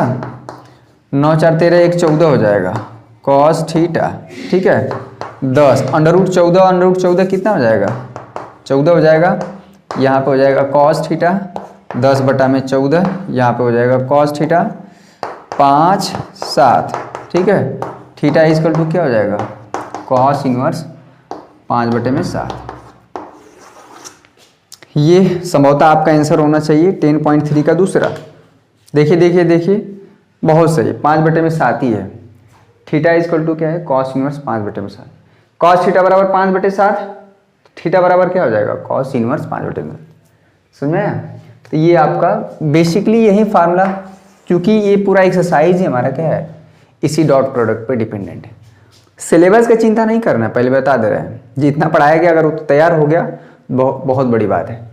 9 4 13 1 14 हो जाएगा कॉस थीटा। ठीक है, 10 √14 कितना हो जाएगा 14 हो जाएगा, यहाँ पे हो जाएगा कॉस थीटा 10/14, यहाँ पे हो जाएगा कॉस थीटा 5 7 ठीक है। थीटा इक्वल टू क्या हो जाएगा, कॉस इनवर्स 5/7। ये संभवतः आपका आंसर होना चाहिए 10.3 का दूसरा। देखिए देखिए देखिए, बहुत सही, 5/7 ही है। थीटा इक्वल टू क्या है, कॉस इनवर्स 5/7। कॉस थीटा बराबर 5/7, थीटा बराबर क्या हो जाएगा, कॉस इनवर्स 5/7। समझ में आया? तो ये आपका बेसिकली यही फार्मूला, क्योंकि ये पूरा एक्सरसाइज ही हमारा क्या है, इसी डॉट प्रोडक्ट पे डिपेंडेंट है। सिलेबस का चिंता नहीं करना, पहले बता दे रहे हैं, जितना पढ़ाया गया अगर वो तैयार हो गया बहुत बड़ी बात है।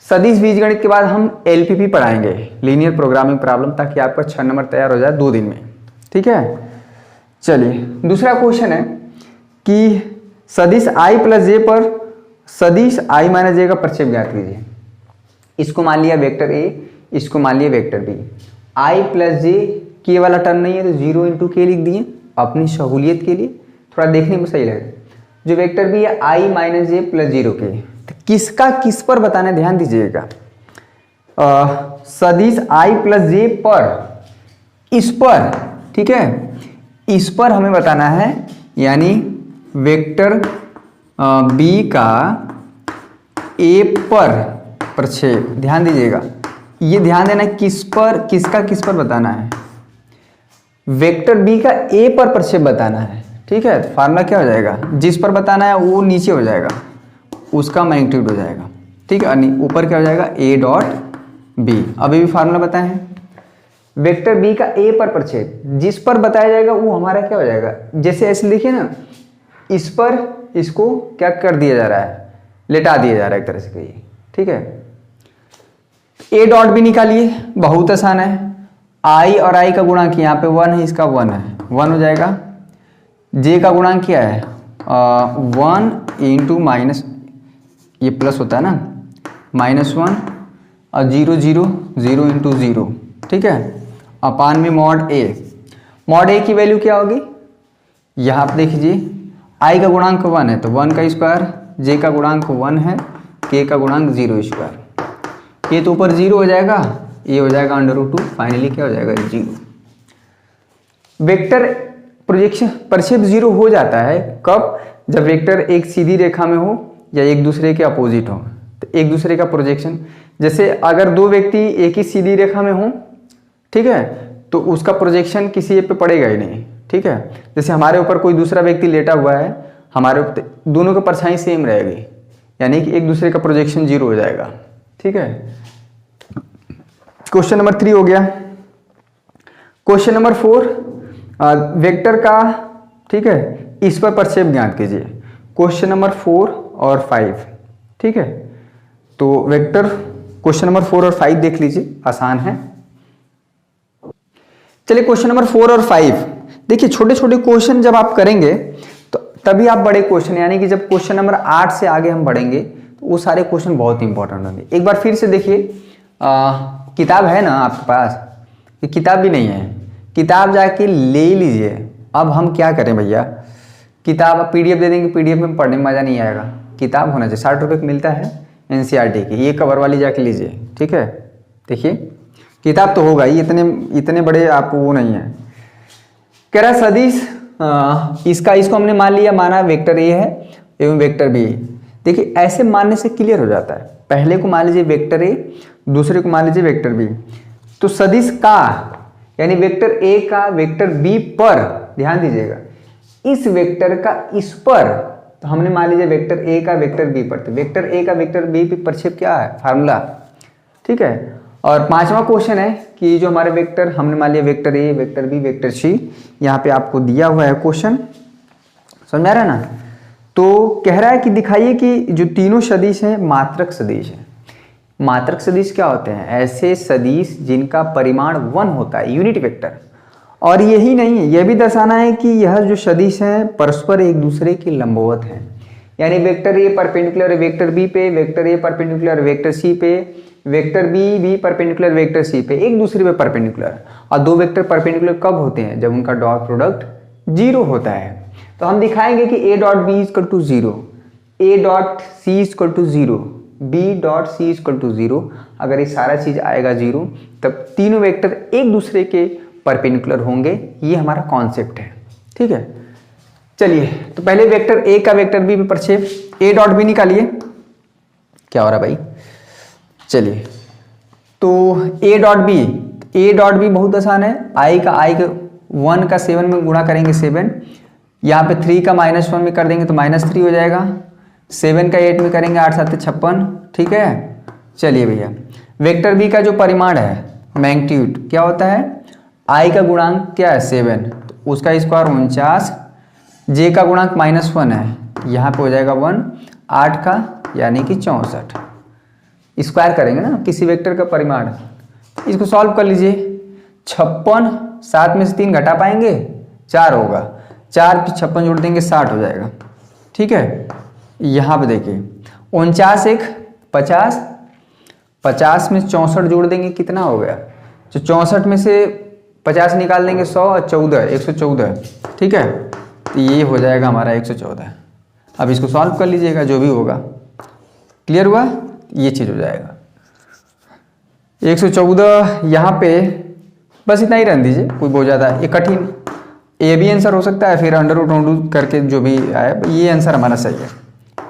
सदिश बीजगणित के बाद हम एलपीपी पढ़ाएंगे, लीनियर प्रोग्रामिंग प्रॉब्लम, ताकि आपका 6 नंबर तैयार हो जाए 2 दिन में। ठीक है, चलिए दूसरा क्वेश्चन है कि सदिश i प्लस जे पर सदिश i माइनस जे का प्रक्षेप ज्ञात कीजिए। इसको मान लिया वेक्टर ए, इसको मान लिया वेक्टर बी। i प्लस जे के वाला टर्म नहीं है तो 0 इंटू के लिख दिए अपनी सहूलियत के लिए, थोड़ा देखने में सही लगे। जो वेक्टर बी है i माइनस जे प्लस 0 के, तो किसका किस पर बताना, ध्यान दीजिएगा। सदिश i प्लस जे पर, इस पर, ठीक है, इस पर हमें बताना है, यानी वेक्टर बी का ए पर प्रक्षेप। ध्यान दीजिएगा, ये ध्यान देना किस पर, किसका किस पर बताना है, वेक्टर बी का ए पर प्रक्षेप बताना है। ठीक है, तो फार्मूला क्या हो जाएगा, जिस पर बताना है वो नीचे हो जाएगा, उसका मैग्नीट्यूड हो जाएगा। ठीक है, ऊपर क्या हो जाएगा, ए डॉट बी। अभी भी फार्मूला बताए हैं, वेक्टर बी का ए पर प्रक्षेप, जिस पर बताया जाएगा वो हमारा क्या हो जाएगा, जैसे ऐसे लिखिए ना, इस पर इसको क्या कर दिया जा रहा है, लेटा दिया जा रहा है एक तरह से कहिए। ठीक है, ए डॉट भी निकालिए, बहुत आसान है। आई और आई का गुणांक यहाँ पे 1 है, इसका 1 है, 1 हो जाएगा। जे का गुणांक क्या है, 1 इंटू माइनस, ये प्लस होता है ना, -1 और 0 0 0 इंटू 0। ठीक है, अपान में मॉड ए। मॉड ए की वैल्यू क्या होगी, यहाँ आप देखिए, आई का गुणांक 1 है तो 1 का स्क्वायर, जे का गुणांक 1 है, के का गुणांक 0 स्क्वायर। ये तो ऊपर 0 हो जाएगा, ये हो जाएगा √2, फाइनली क्या हो जाएगा, 0। वेक्टर प्रोजेक्शन प्रक्षेप 0 हो जाता है कब, जब वेक्टर एक सीधी रेखा में हो या एक दूसरे के अपोजिट हो। तो एक दूसरे का प्रोजेक्शन, जैसे अगर दो व्यक्ति एक ही सीधी रेखा में हो, ठीक है, तो उसका प्रोजेक्शन किसी एक पे पड़ेगा ही नहीं। ठीक है, जैसे हमारे ऊपर कोई दूसरा व्यक्ति लेटा हुआ है, हमारे ऊपर दोनों की परछाई सेम रहेगी, यानी कि एक दूसरे का प्रोजेक्शन 0 हो जाएगा। ठीक है, क्वेश्चन नंबर 3 हो गया। क्वेश्चन नंबर 4, वेक्टर का, ठीक है, इस पर प्रक्षेप ज्ञात कीजिए। क्वेश्चन नंबर 4 और 5। ठीक है, तो वेक्टर क्वेश्चन नंबर 4 और 5 देख लीजिए, आसान है। चलिए क्वेश्चन नंबर 4 और 5 देखिए, छोटे छोटे क्वेश्चन जब आप करेंगे तो तभी आप बड़े क्वेश्चन, यानी कि जब क्वेश्चन नंबर 8 से आगे हम बढ़ेंगे तो वो सारे क्वेश्चन बहुत इंपॉर्टेंट होंगे। एक बार फिर से देखिए, किताब है ना आपके पास, ये किताब भी नहीं है, किताब जाके ले लीजिए। अब हम क्या करें भैया, किताब PDF दे देंगे, PDF में पढ़ने में मज़ा नहीं आएगा, किताब होना चाहिए। 60 रुपये की मिलता है NCERT की, ये कवर वाली जाके लीजिए। ठीक है, देखिए किताब तो होगा ही, इतने बड़े आप वो नहीं है। कह रहा सदिश, इसको हमने मान लिया, माना वेक्टर ए है एवं वेक्टर बी। देखिए ऐसे मानने से क्लियर हो जाता है, पहले को मान लीजिए वेक्टर ए, दूसरे को मान लीजिए वेक्टर बी। तो सदिश का, यानी वेक्टर ए का वेक्टर बी पर, ध्यान दीजिएगा, इस वेक्टर का इस पर, तो हमने मान लीजिए वेक्टर ए का वेक्टर बी पर, तो वेक्टर ए का वेक्टर बी पे प्रक्षेप क्या है, फार्मूला। ठीक है, और 5वां क्वेश्चन है कि जो हमारे वेक्टर, हमने मान लिया vector A, vector B, vector C, यहाँ पे आपको दिया हुआ है क्वेश्चन, समझ में आ रहा है ना। तो कह रहा है कि दिखाइए कि जो तीनों सदिश हैं मात्रक सदिश हैं। मात्रक सदिश क्या होते हैं, ऐसे सदिश जिनका परिमाण 1 होता है, यूनिट वेक्टर। और यही नहीं, यह भी दर्शाना है कि यह जो सदिश हैं परस्पर एक दूसरे के लंबवत हैं, यानी vector A perpendicular vector B पे, vector A perpendicular vector C पे, vector B perpendicular vector C पे, एक दूसरे पे परपेंडिकुलर। और दो वेक्टर परपेंडिकुलर कब होते हैं, जब उनका डॉट प्रोडक्ट 0 होता है। तो हम दिखाएंगे कि A dot B equal to 0, A dot C equal to 0, B dot C equal to 0। अगर ये सारा चीज आएगा 0, तब तीनों वेक्टर एक दूसरे के परपेंडिकुलर होंगे, ये हमारा कॉन्सेप्ट है। ठीक है, चलिए तो पहले वेक्टर ए का वेक्टर बी पे प्रक्षेप ए डॉट बी निकालिए। क्या हो रहा है भाई? चलिए तो ए डॉट बी बहुत आसान है। आई का 1 का 7 में गुणा करेंगे 7, यहाँ पे 3 का -1 में कर देंगे तो -3 हो जाएगा। 7 का 8 में करेंगे 8 7 56। ठीक है, चलिए भैया वेक्टर बी का जो परिमाण है मैग्नीट्यूड क्या होता है? आई का गुणांक क्या है 7, तो उसका स्क्वायर 49, जे का गुणांक -1 है, यहाँ पे हो जाएगा 1, 8 का यानी कि 64। स्क्वायर करेंगे ना किसी वेक्टर का परिमाण, इसको सॉल्व कर लीजिए। 56, 7 में से 3 घटा पाएंगे 4 होगा, 4 पे 56 जोड़ देंगे 60 हो जाएगा। ठीक है, यहाँ पे देखिए 49 एक 50, 50 में 64 जोड़ देंगे कितना हो गया? तो 64 में से 50 निकाल देंगे 100 और 14 114। ठीक है, तो ये हो जाएगा हमारा 114। अब इसको सॉल्व कर लीजिएगा जो भी होगा। क्लियर हुआ? ये चीज़ हो जाएगा 114। यहाँ पे बस इतना ही रहने दीजिए, कोई बहुत ज़्यादा ये कठिन ए भी आंसर हो सकता है, फिर अंडर रूट करके जो भी आए ये आंसर हमारा सही है,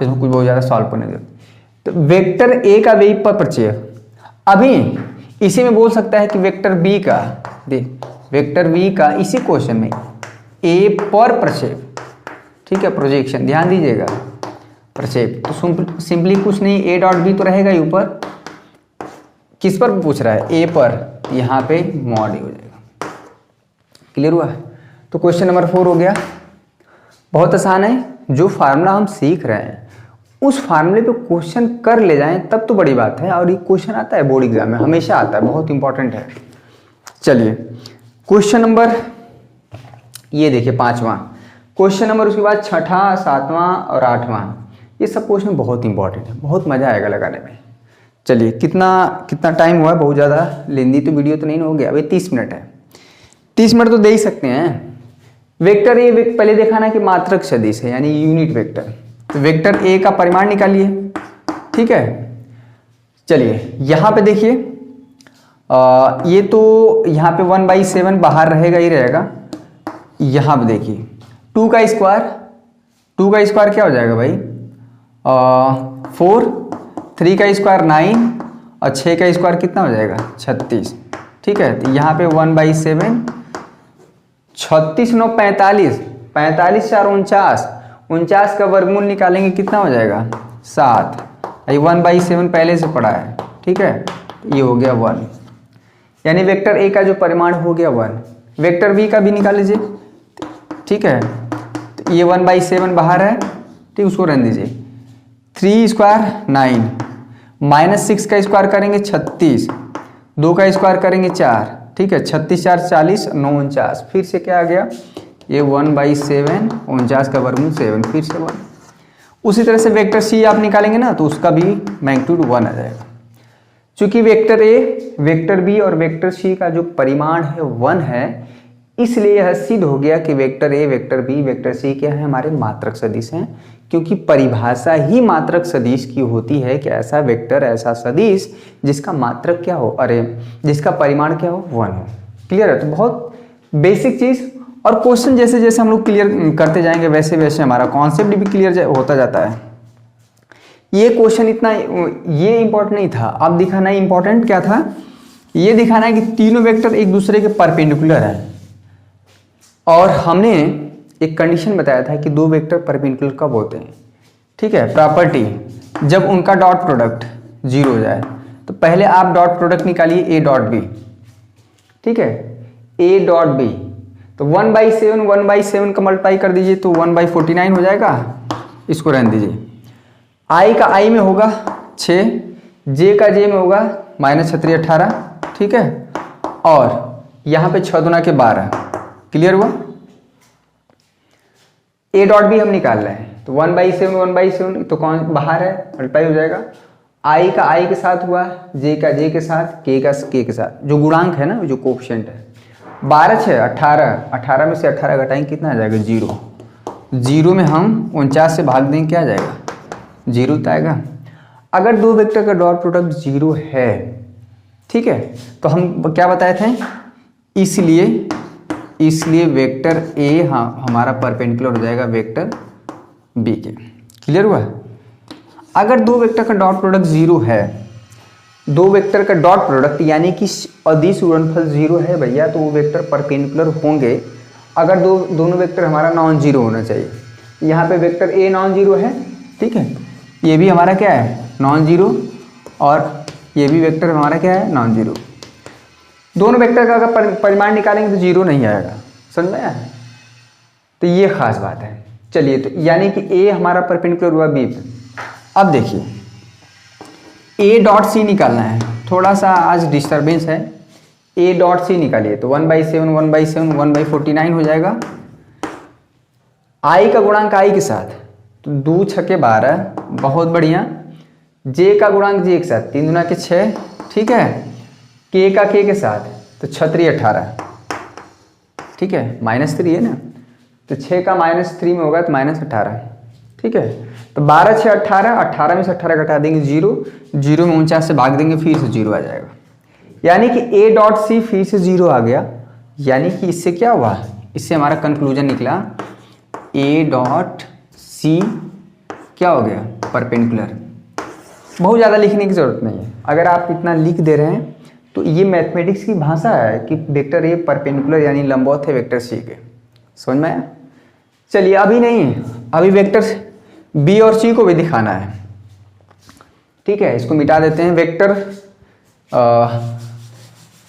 इसमें कुछ बहुत ज़्यादा सॉल्व करने दो। तो वेक्टर ए का बी पर प्रक्षेप, अभी इसी में बोल सकता है कि वेक्टर बी का वेक्टर बी का इसी क्वेश्चन में ए पर प्रक्षेप। ठीक है, प्रोजेक्शन ध्यान दीजिएगा, प्रक्षेप तो सिंपली कुछ नहीं, ए डॉट बी तो रहेगा ही ऊपर, किस पर पूछ रहा है? ए पर, यहाँ पे मॉड हो जाएगा। क्लियर हुआ? तो क्वेश्चन नंबर 4 हो गया। बहुत आसान है, जो फार्मूला हम सीख रहे हैं उस फार्मूले पे क्वेश्चन कर ले जाएं तब तो बड़ी बात है, और ये क्वेश्चन आता है बोर्ड एग्जाम में, हमेशा आता है, बहुत इंपॉर्टेंट है। चलिए क्वेश्चन नंबर ये देखिए 5वां क्वेश्चन नंबर, उसके बाद 6ठा 7वां और 8वां, ये सब क्वेश्चन बहुत इंपॉर्टेंट है, बहुत मजा आएगा लगाने में। चलिए कितना टाइम हुआ है? बहुत ज़्यादा लेंदी तो वीडियो तो नहीं हो गया, अभी 30 मिनट है, 30 मिनट तो दे ही सकते हैं। वेक्टर ए पहले देखा ना कि मात्रक सदिश है यानी यूनिट वेक्टर, तो वेक्टर ए का परिमाण निकालिए। ठीक है, चलिए यहाँ पे देखिए ये तो यहाँ पे 1/7 बाहर रहेगा ही रहेगा। यहाँ पे देखिए 2 का स्क्वायर क्या हो जाएगा भाई? 4, 3 का स्क्वायर 9 और 6 का स्क्वायर कितना हो जाएगा? 36। ठीक है, तो यहाँ पे 1/7, 36 9 45, 45 4 49, 49 का वर्गमूल निकालेंगे कितना हो जाएगा? 7। ये 1/7 पहले से पढ़ा है। ठीक है, ये हो गया 1, यानी वेक्टर ए का जो परिमाण हो गया 1। वेक्टर बी का भी निकाल लीजिए। ठीक है, तो ये 1/7 बाहर है, ठीक, उसको रहने दीजिए। 3 स्क्वायर 9, -6 का स्क्वायर करेंगे 36, 2 का स्क्वायर करेंगे 4। ठीक है, 36 4 40 9 49, फिर से क्या आ गया? ये 1/7, 49 का वर्गमूल 7, फिर से 1। उसी तरह से वेक्टर सी आप निकालेंगे ना तो उसका भी मैग्नीट्यूड 1 आ जाएगा। चूंकि वेक्टर ए, वेक्टर बी और वेक्टर सी का जो परिमाण है 1 है, इसलिए यह सिद्ध हो गया कि vector A, vector B, vector C क्या है? हमारे मात्रक सदिश हैं, क्योंकि परिभाषा ही मात्रक सदिश की होती है कि ऐसा वेक्टर, ऐसा सदिश जिसका मात्रक क्या हो, जिसका परिमाण क्या हो? 1 हो। क्लियर है? तो बहुत बेसिक चीज, और क्वेश्चन जैसे जैसे हम लोग क्लियर करते जाएंगे वैसे वैसे हमारा कॉन्सेप्ट भी क्लियर होता जाता है। ये क्वेश्चन इतना ये इंपॉर्टेंट नहीं था, अब दिखाना इंपॉर्टेंट क्या था? ये दिखाना है कि तीनों वेक्टर एक दूसरे के परपेंडिकुलर हैं, और हमने एक कंडीशन बताया था कि दो वेक्टर परपेंडिकुलर कब होते हैं। ठीक है, प्रॉपर्टी, जब उनका डॉट प्रोडक्ट 0 हो जाए। तो पहले आप डॉट प्रोडक्ट निकालिए ए डॉट बी। ठीक है, ए डॉट बी, तो 1/7 का मल्टीप्लाई कर दीजिए तो 1/49 हो जाएगा, इसको रहने दीजिए। आई का आई में होगा 6, जे का जे में होगा -36 18। ठीक है, और यहाँ पे 6 दूना के 12। क्लियर हुआ? ए डॉट बी हम निकाल रहे हैं, तो 1/7 तो कौन बाहर है, मल्टीप्लाई हो जाएगा। आई का आई के साथ हुआ, जे का जे के साथ, के का के के साथ, जो गुणांक है ना, जो कोफिशिएंट है। 12 6 18, 18 में से 18 घटाएंगे कितना आ जाएगा? 0। 0 में हम 49 से भाग देंगे, क्या आ जाएगा? 0 आएगा। अगर दो वेक्टर का डॉट प्रोडक्ट 0 है, ठीक है, तो हम क्या बताए थे? इसलिए इसलिए वेक्टर ए हमारा परपेंडिकुलर हो जाएगा वेक्टर बी के। क्लियर हुआ? अगर दो वेक्टर का डॉट प्रोडक्ट 0 है, दो वेक्टर का डॉट प्रोडक्ट यानी कि अदिश गुणनफल 0 है भैया, तो वो वेक्टर परपेंडिकुलर होंगे। अगर दोनों वेक्टर हमारा नॉन जीरो होना चाहिए। यहाँ पे वेक्टर ए नॉन जीरो है, ठीक है, ये भी हमारा क्या है नॉन जीरो, और ये भी वेक्टर हमारा क्या है नॉन जीरो। दोनों वेक्टर का अगर परिमाण निकालेंगे तो जीरो नहीं आएगा, समझ में आया? तो ये खास बात है। चलिए, तो यानी कि ए हमारा परपेंडिकुलर हुआ बी पे। अब देखिए ए डॉट सी निकालना है, थोड़ा सा आज डिस्टर्बेंस है। ए डॉट सी निकालिए तो 1/7 1/7 1/49 हो जाएगा। आई का गुणांक आई के साथ तो 2 छके 12, बहुत बढ़िया। जे का गुणांक जे के साथ 3 दूना के 6, ठीक है। के का के साथ तो 6×3 18, ठीक है, -3 है ना, तो 6 का -3 में होगा तो -18, ठीक है। तो 12 6 18, 18 में से 18 घटा देंगे 0, 0 में 49 से भाग देंगे फिर से 0 आ जाएगा। यानी कि ए डॉट सी फिर से 0 आ गया। यानी कि इससे क्या हुआ, इससे हमारा कंक्लूजन निकला ए डॉट सी क्या हो गया परपेंडिकुलर। बहुत ज़्यादा लिखने की ज़रूरत नहीं है, अगर आप इतना लिख दे रहे हैं तो ये मैथमेटिक्स की भाषा है कि वेक्टर ए परपेंडिकुलर यानी लंबवत है वेक्टर सी के। समझ में आया? चलिए, अभी नहीं, अभी वेक्टर बी और सी को भी दिखाना है, ठीक है। इसको मिटा देते हैं। वेक्टर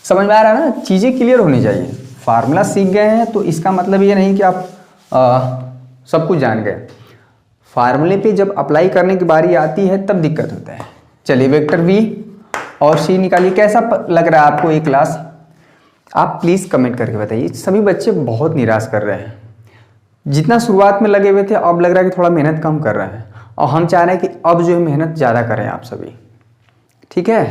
समझ में आ रहा है ना? चीज़ें क्लियर होनी चाहिए। फार्मूला सीख गए हैं तो इसका मतलब ये नहीं कि आप सब कुछ जान गए। फार्मूले पे जब अप्लाई करने की बारी आती है तब दिक्कत होता है। चलिए, वेक्टर बी और सी निकालिए। कैसा लग रहा है आपको ये क्लास? आप प्लीज़ कमेंट करके बताइए। सभी बच्चे बहुत निराश कर रहे हैं। जितना शुरुआत में लगे हुए थे अब लग रहा है कि थोड़ा मेहनत कम कर रहे हैं, और हम चाह रहे हैं कि अब जो है मेहनत ज़्यादा करें आप सभी, ठीक है।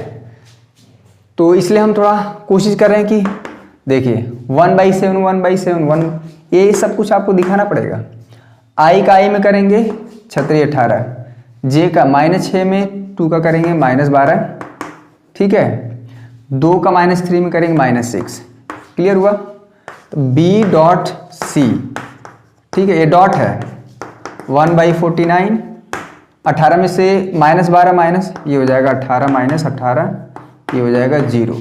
तो इसलिए हम थोड़ा कोशिश कर रहे हैं कि देखिए 1/7 1/7 1, ये सब कुछ आपको दिखाना पड़ेगा। आई का आई में करेंगे 6×3 18, जे का -6 में 2 का करेंगे -12, ठीक है। 2 का -3 में करेंगे -6। क्लियर हुआ? तो बी डॉट सी, ठीक है, ये डॉट है 1/49, 18 में से -12 माइनस, ये हो जाएगा 18 -18, ये हो जाएगा 0।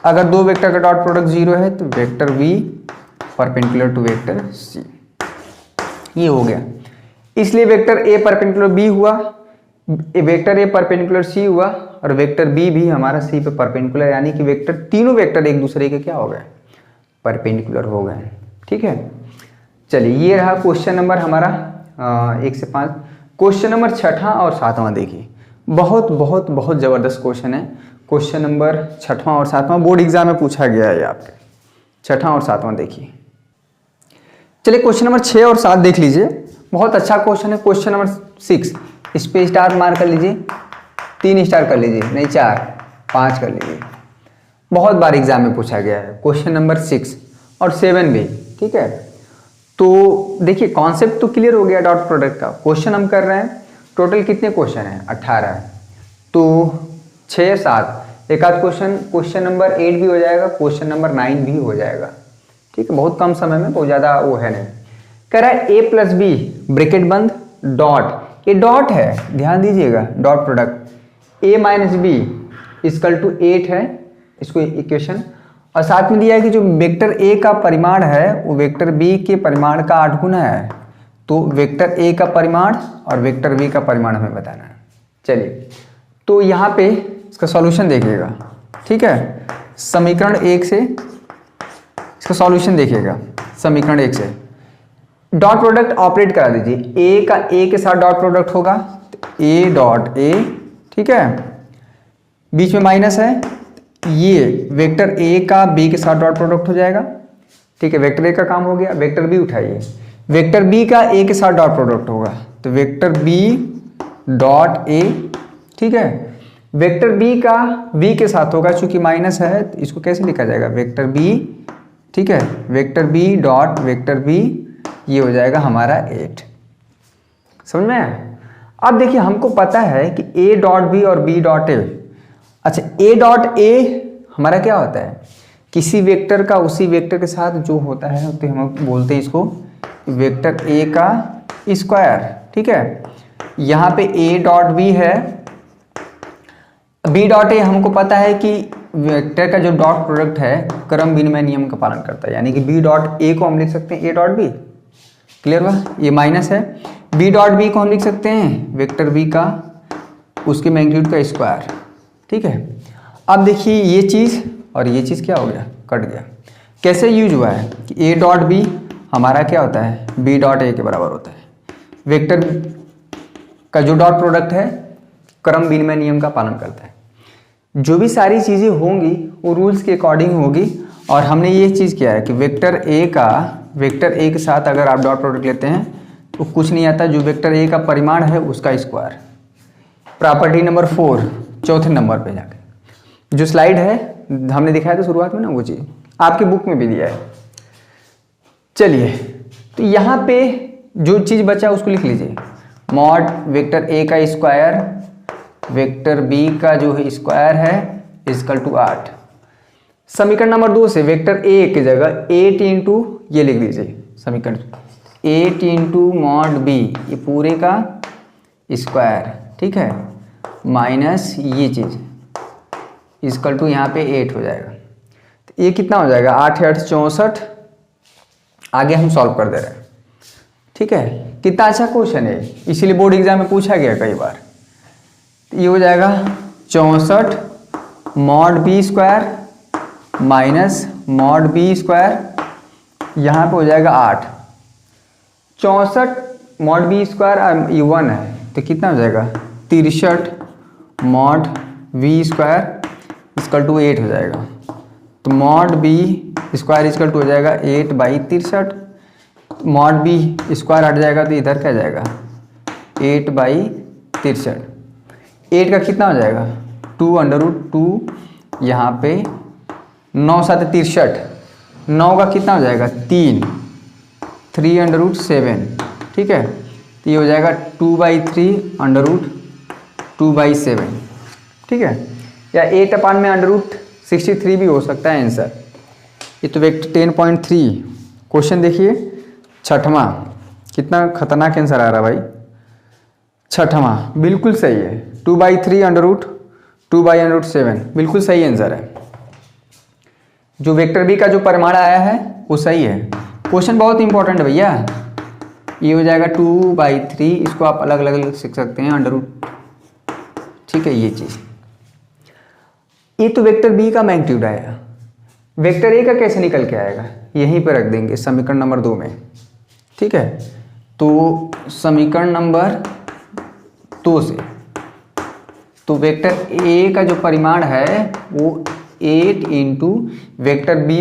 अगर दो वेक्टर का डॉट प्रोडक्ट 0 है तो vector B perpendicular to vector C, ये हो गया। इसलिए वेक्टर ए परपेंडिकुलर बी हुआ, वेक्टर ए परपेंडिकुलर सी हुआ, और वेक्टर बी भी हमारा सी पे परपेंडिकुलर, यानी कि वेक्टर तीनों वेक्टर एक दूसरे के क्या हो गए परपेंडिकुलर हो गए, ठीक है। चलिए, ये रहा क्वेश्चन नंबर हमारा 1 से 5। क्वेश्चन नंबर 6वां और 7वां देखिए, बहुत बहुत बहुत ज़बरदस्त क्वेश्चन है। क्वेश्चन नंबर 6वां और 7वां बोर्ड एग्जाम में पूछा गया है आपके। 6वां और 7वां देखिए। चलिए, क्वेश्चन नंबर 6 और 7 देख लीजिए, बहुत अच्छा क्वेश्चन है। क्वेश्चन नंबर 6, इस पे स्टार मार कर लीजिए, 3 स्टार कर लीजिए, नहीं 4 5 कर लीजिए। बहुत बार एग्जाम में पूछा गया है क्वेश्चन नंबर 6 और 7 भी, ठीक है। तो देखिए, कॉन्सेप्ट तो क्लियर हो गया डॉट प्रोडक्ट का। क्वेश्चन हम कर रहे हैं, टोटल कितने क्वेश्चन हैं 18 है, तो 6 7 एक आध क्वेश्चन नंबर 8 भी हो जाएगा, क्वेश्चन नंबर 9 भी हो जाएगा, ठीक है। बहुत कम समय में, बहुत ज़्यादा वो है नहीं। कह रहा है a + b ब्रैकेट बंद डॉट, ये डॉट है, ध्यान दीजिएगा, डॉट प्रोडक्ट a - b = 8 है, इसको इक्वेशन। और साथ में दिया है कि जो वेक्टर a का परिमाण है वो वेक्टर b के परिमाण का 8 गुना है। तो वेक्टर a का परिमाण और वेक्टर b का परिमाण हमें बताना है। चलिए, तो यहाँ पे इसका सॉल्यूशन देखिएगा, ठीक है। समीकरण 1 से इसका सॉल्यूशन देखिएगा। समीकरण 1 से डॉट प्रोडक्ट ऑपरेट करा दीजिए। a का a के साथ डॉट प्रोडक्ट होगा, a डॉट a, ठीक है, बीच में माइनस है, ये वेक्टर a का b के साथ डॉट प्रोडक्ट हो जाएगा, ठीक है। वेक्टर a का काम हो गया। वेक्टर b उठाइए, वेक्टर b का a के साथ डॉट प्रोडक्ट होगा, तो वेक्टर b डॉट a, ठीक है। वेक्टर b का v के साथ होगा, चूंकि माइनस है तो इसको कैसे लिखा जाएगा वेक्टर b, ठीक है। Vector b dot vector b, ये हो जाएगा हमारा 8। समझ में आया? अब देखिए, हमको पता है कि a डॉट b और b डॉट a। अच्छा, a डॉट a हमारा क्या होता है, किसी वेक्टर का उसी वेक्टर के साथ जो होता है तो हम बोलते हैं इसको वेक्टर ए का स्क्वायर। ठीक है, यहाँ पे ए डॉट बी है, बी डॉट ए हमको पता है कि वेक्टर का जो डॉट प्रोडक्ट है क्रम विनिमय नियम का पालन करता है, यानी कि बी डॉट ए को हम लिख सकते हैं ए डॉट बी। क्लियर हुआ, ये माइनस है। बी डॉट बी को हम लिख सकते हैं वेक्टर बी का उसके मैग्नीट्यूड का स्क्वायर। ठीक है, अब देखिए ये चीज़ और ये चीज़ क्या हो गया, कट गया। कैसे यूज हुआ है कि ए डॉट बी हमारा क्या होता है बी डॉट ए के बराबर होता है। वेक्टर का जो डॉट प्रोडक्ट है क्रम विनिमय नियम का पालन करता है। जो भी सारी चीज़ें होंगी वो रूल्स के अकॉर्डिंग होगी। और हमने ये चीज़ किया है कि वेक्टर ए के साथ अगर आप डॉट प्रोडक्ट लेते हैं तो कुछ नहीं आता, जो वेक्टर ए का परिमाण है उसका स्क्वायर। प्रॉपर्टी नंबर 4 चौथे नंबर पे जाके जो स्लाइड है हमने दिखाया था शुरुआत में ना, वो चीज़ आपके बुक में भी दिया है। चलिए, तो यहाँ पे जो चीज़ बचा उसको लिख लीजिए, मॉड वेक्टर ए का स्क्वायर वेक्टर बी का जो है स्क्वायर है इक्वल टू 8। समीकरण नंबर 2 से वेक्टर ए की जगह 8 इंटू ये लिख दीजिए समीकरण 8 इंटू मॉड बी, ये पूरे का स्क्वायर। ठीक है, माइनस ये चीज़ इक्वल टू यहाँ पे 8 हो जाएगा। तो ये कितना हो जाएगा 8 8 64। आगे हम सॉल्व कर दे रहे हैं। ठीक है, कितना अच्छा क्वेश्चन है, इसीलिए बोर्ड एग्जाम में पूछा गया कई बार। तो ये हो जाएगा 64 mod B square minus mod B square, यहाँ पे हो जाएगा 8। 64 मॉड बी स्क्वायर ये 1 है तो कितना हो जाएगा 63 mod B square equal to 8 हो जाएगा। तो mod B square equal to हो जाएगा 8 बाई 63। मॉड बी स्क्वायर हट जाएगा तो इधर क्या जाएगा 8 बाई 63। 8 का कितना हो जाएगा 2 अंडर रूट 2, यहाँ पे 9 7 63, 9 का कितना हो जाएगा 3 अंडर रूट 7। ठीक है, तो ये हो जाएगा 2 बाई 3 अंडर रूट 2 बाई 7। ठीक है, या 8 अपान में अंडर रूट 63 भी हो सकता है आंसर। ये तो वेक्टर 10.3 क्वेश्चन देखिए, छठवां। कितना खतरनाक आंसर आ रहा भाई, छठवां बिल्कुल सही है। 2 by 3 under root 2 by under root 7 बिल्कुल सही आंसर है। जो वेक्टर बी का जो परिमाण आया है वो सही है। क्वेश्चन बहुत इंपॉर्टेंट है भैया। ये हो जाएगा 2 बाई 3, इसको आप अलग अलग लिख सकते हैं अंडर रूट। ठीक है, ये चीज़ ये तो वेक्टर बी का मैग्नीट्यूड आएगा। वेक्टर ए का कैसे निकल के आएगा, यहीं पर रख देंगे समीकरण नंबर 2 में। ठीक है, तो समीकरण नंबर 2 से तो वेक्टर ए का जो परिमाण है वो 8 इंटू वेक्टर बी,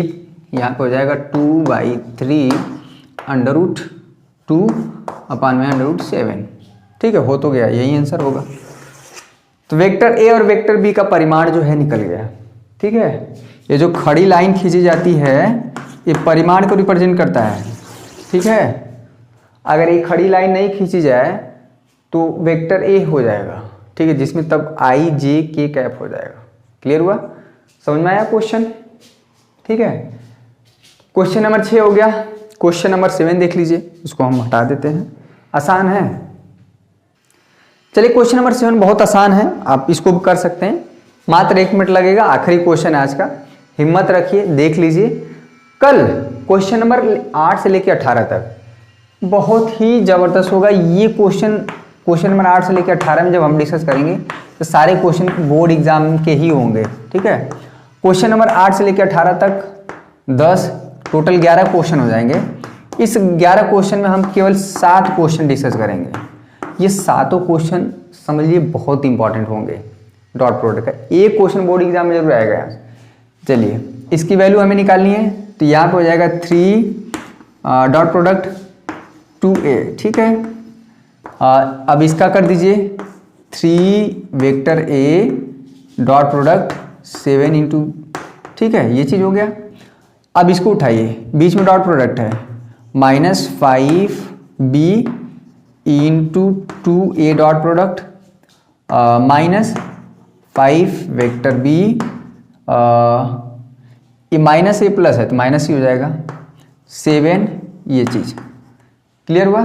यहाँ पे हो जाएगा 2 बाई 3 अंडर रूट 2 अपान में अंडर रूट 7। ठीक है, हो तो गया, यही आंसर होगा। तो वेक्टर ए और वेक्टर बी का परिमाण जो है निकल गया। ठीक है, ये जो खड़ी लाइन खींची जाती है ये परिमाण को रिप्रेजेंट करता है। ठीक है, अगर ये खड़ी लाइन नहीं खींची जाए तो वेक्टर ए हो जाएगा। ठीक है, जिसमें तब आई जे के कैप हो जाएगा। क्लियर हुआ, समझ में आया क्वेश्चन। ठीक है, क्वेश्चन नंबर 6 हो गया। क्वेश्चन नंबर 7 देख लीजिए, उसको हम हटा देते हैं, आसान है। चलिए, क्वेश्चन नंबर 7 बहुत आसान है, आप इसको भी कर सकते हैं, मात्र 1 मिनट लगेगा। आखिरी क्वेश्चन है आज का, हिम्मत रखिए, देख लीजिए। कल क्वेश्चन नंबर 8 से लेकर 18 तक बहुत ही ज़बरदस्त होगा। ये क्वेश्चन नंबर 8 से लेकर 18 में जब हम डिस्कस करेंगे तो सारे क्वेश्चन बोर्ड एग्जाम के ही होंगे। ठीक है, क्वेश्चन नंबर 8 से लेकर 18 तक 10 टोटल 11 क्वेश्चन हो जाएंगे। इस 11 क्वेश्चन में हम केवल 7 क्वेश्चन डिस्कस करेंगे। ये सातों क्वेश्चन समझिए बहुत इंपॉर्टेंट होंगे डॉट प्रोडक्ट का। एक क्वेश्चन बोर्ड एग्जाम में जरूर आएगा। चलिए, इसकी वैल्यू हमें निकालनी है, तो यहाँ पे हो जाएगा 3 डॉट प्रोडक्ट 2a। ठीक है, अब इसका कर दीजिए 3 vector a dot product 7 into. ठीक है, ये चीज़ हो गया। अब इसको उठाइए, बीच में डॉट प्रोडक्ट है, -5b into 2a dot product minus 5 vector b ये माइनस ए प्लस है तो माइनस ही हो जाएगा, 7 ये चीज क्लियर हुआ।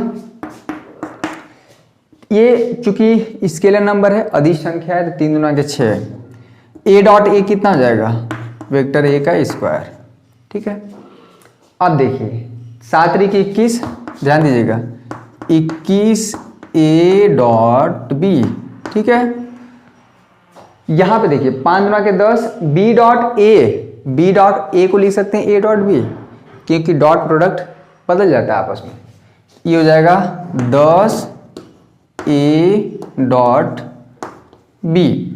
ये चूंकि स्केलर नंबर है, अदिश संख्या है, तो 3 दूना के 6, ए डॉट ए कितना हो जाएगा, वेक्टर ए का स्क्वायर। ठीक है, अब देखिए 7 3 की 21, ध्यान दीजिएगा 21 ए डॉट बी। ठीक है, यहां पे देखिए 5 दूना के 10, बी डॉट ए को लिख सकते हैं ए डॉट बी, क्योंकि डॉट प्रोडक्ट बदल जाता है आपस में। ये हो जाएगा 10 ए डॉट बी,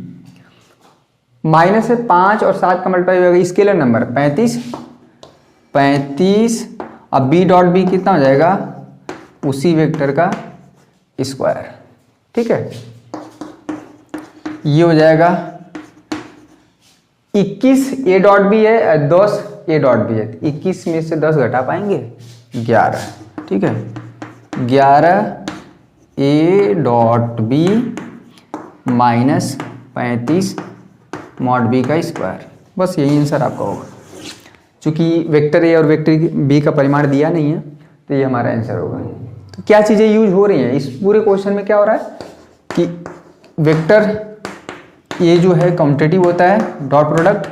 माइनस है 5 और 7 का मल्टीप्लाई होगा स्केलर नंबर 35। अब बी डॉट बी कितना हो जाएगा, उसी वेक्टर का स्क्वायर। ठीक है, ये हो जाएगा 21 ए डॉट बी है, 10 ए डॉट बी है, 21 में से 10 घटा पाएंगे 11। ठीक है, 11 A dot B minus 35 mod B का स्क्वायर। बस यही आंसर आपका होगा। चूंकि वेक्टर ए और वेक्टर बी का परिमाण दिया नहीं है तो ये हमारा आंसर होगा। तो क्या चीज़ें यूज हो रही हैं इस पूरे क्वेश्चन में, क्या हो रहा है कि वेक्टर ये जो है कम्यूटेटिव होता है, डॉट प्रोडक्ट।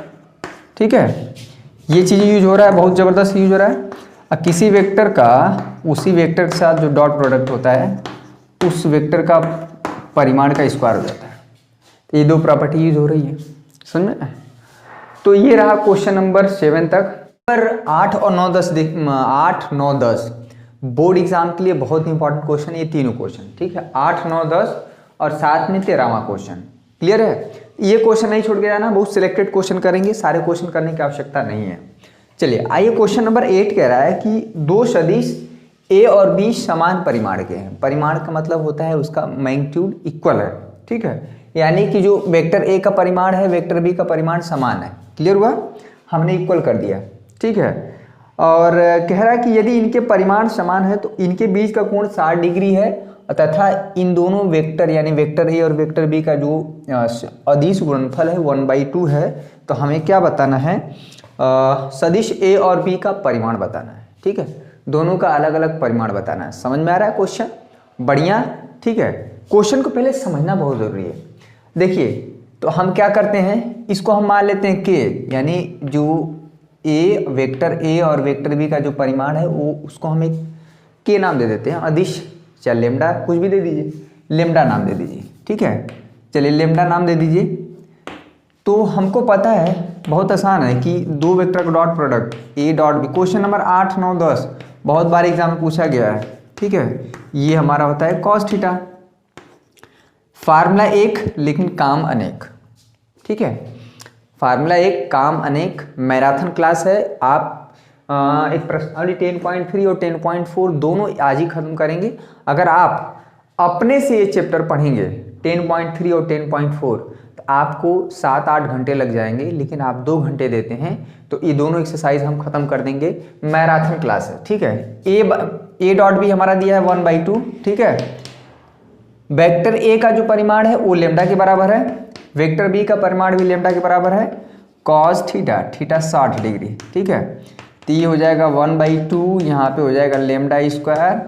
ठीक है, ये चीज़ें यूज हो रहा है, बहुत ज़बरदस्त यूज हो रहा है। और किसी वेक्टर का उसी वेक्टर के साथ जो डॉट प्रोडक्ट होता है उस वेक्टर का परिमाण का स्क्वायर हो जाता है। तो ये 2 प्रॉपर्टी यूज हो रही है, समझ में। तो ये रहा क्वेश्चन नंबर 7 तक। पर 8 और 9 10 8 9 10 बोर्ड एग्जाम के लिए बहुत इंपॉर्टेंट क्वेश्चन, ये तीनों क्वेश्चन। ठीक है, 8 9 10 और साथ में 13वां क्वेश्चन। क्लियर है, ये क्वेश्चन नहीं छोड़ के जाना, बहुत सिलेक्टेड क्वेश्चन करेंगे, सारे क्वेश्चन करने की आवश्यकता नहीं है। चलिए आइए, क्वेश्चन नंबर 8 कह रहा है कि 2 सदिश ए और बी समान परिमाण के हैं। परिमाण का मतलब होता है उसका मैग्नीट्यूड इक्वल है। ठीक है, यानी कि जो वेक्टर ए का परिमाण है वेक्टर बी का परिमाण समान है। क्लियर हुआ, हमने इक्वल कर दिया। ठीक है, और कह रहा है कि यदि इनके परिमाण समान है तो इनके बीच का कोण 60 डिग्री है, तथा इन दोनों वेक्टर यानी वेक्टर ए और वेक्टर बी का जो अदिश गुणनफल है 1/2 है। तो हमें क्या बताना है, सदिश ए और बी का परिमाण बताना है। ठीक है, दोनों का अलग अलग परिमाण बताना है। समझ में आ रहा है क्वेश्चन, बढ़िया। ठीक है, क्वेश्चन को पहले समझना बहुत जरूरी है। देखिए, तो हम क्या करते हैं, इसको हम मान लेते हैं के, यानी जो ए वेक्टर ए और वेक्टर बी का जो परिमाण है वो उसको हम एक के नाम दे देते हैं, अदिश, चाहे लेमडा कुछ भी दे दीजिए, लेमडा नाम दे दीजिए। ठीक है, चलिए लेमडा नाम दे दीजिए। तो हमको पता है, बहुत आसान है कि 2 वेक्टर का dot product A dot B, question number 8 9 10 बहुत बार एग्जाम में पूछा गया है। ठीक है, ये हमारा होता है कॉस थीटा। फार्मूला एक लेकिन काम अनेक। ठीक है, फार्मूला एक काम अनेक, मैराथन क्लास है। आप एक प्रश्नावली 10.3 और 10.4 दोनों आज ही खत्म करेंगे। अगर आप अपने से ये चैप्टर पढ़ेंगे 10.3 और 10.4 तो आपको 7-8 घंटे लग जाएंगे, लेकिन आप 2 घंटे देते हैं तो ये दोनों एक्सरसाइज हम खत्म कर देंगे। मैराथन क्लास है। ठीक है, ए डॉट बी हमारा दिया है 1/2। ठीक है, वेक्टर ए का जो परिमाण है वो लेमडा के बराबर है, वेक्टर बी का परिमाण भी लेमडा के बराबर है। Cos theta, theta 60 degree. ठीक है, तो ये हो जाएगा 1/2, यहाँ पे हो जाएगा लेमडा स्क्वायर।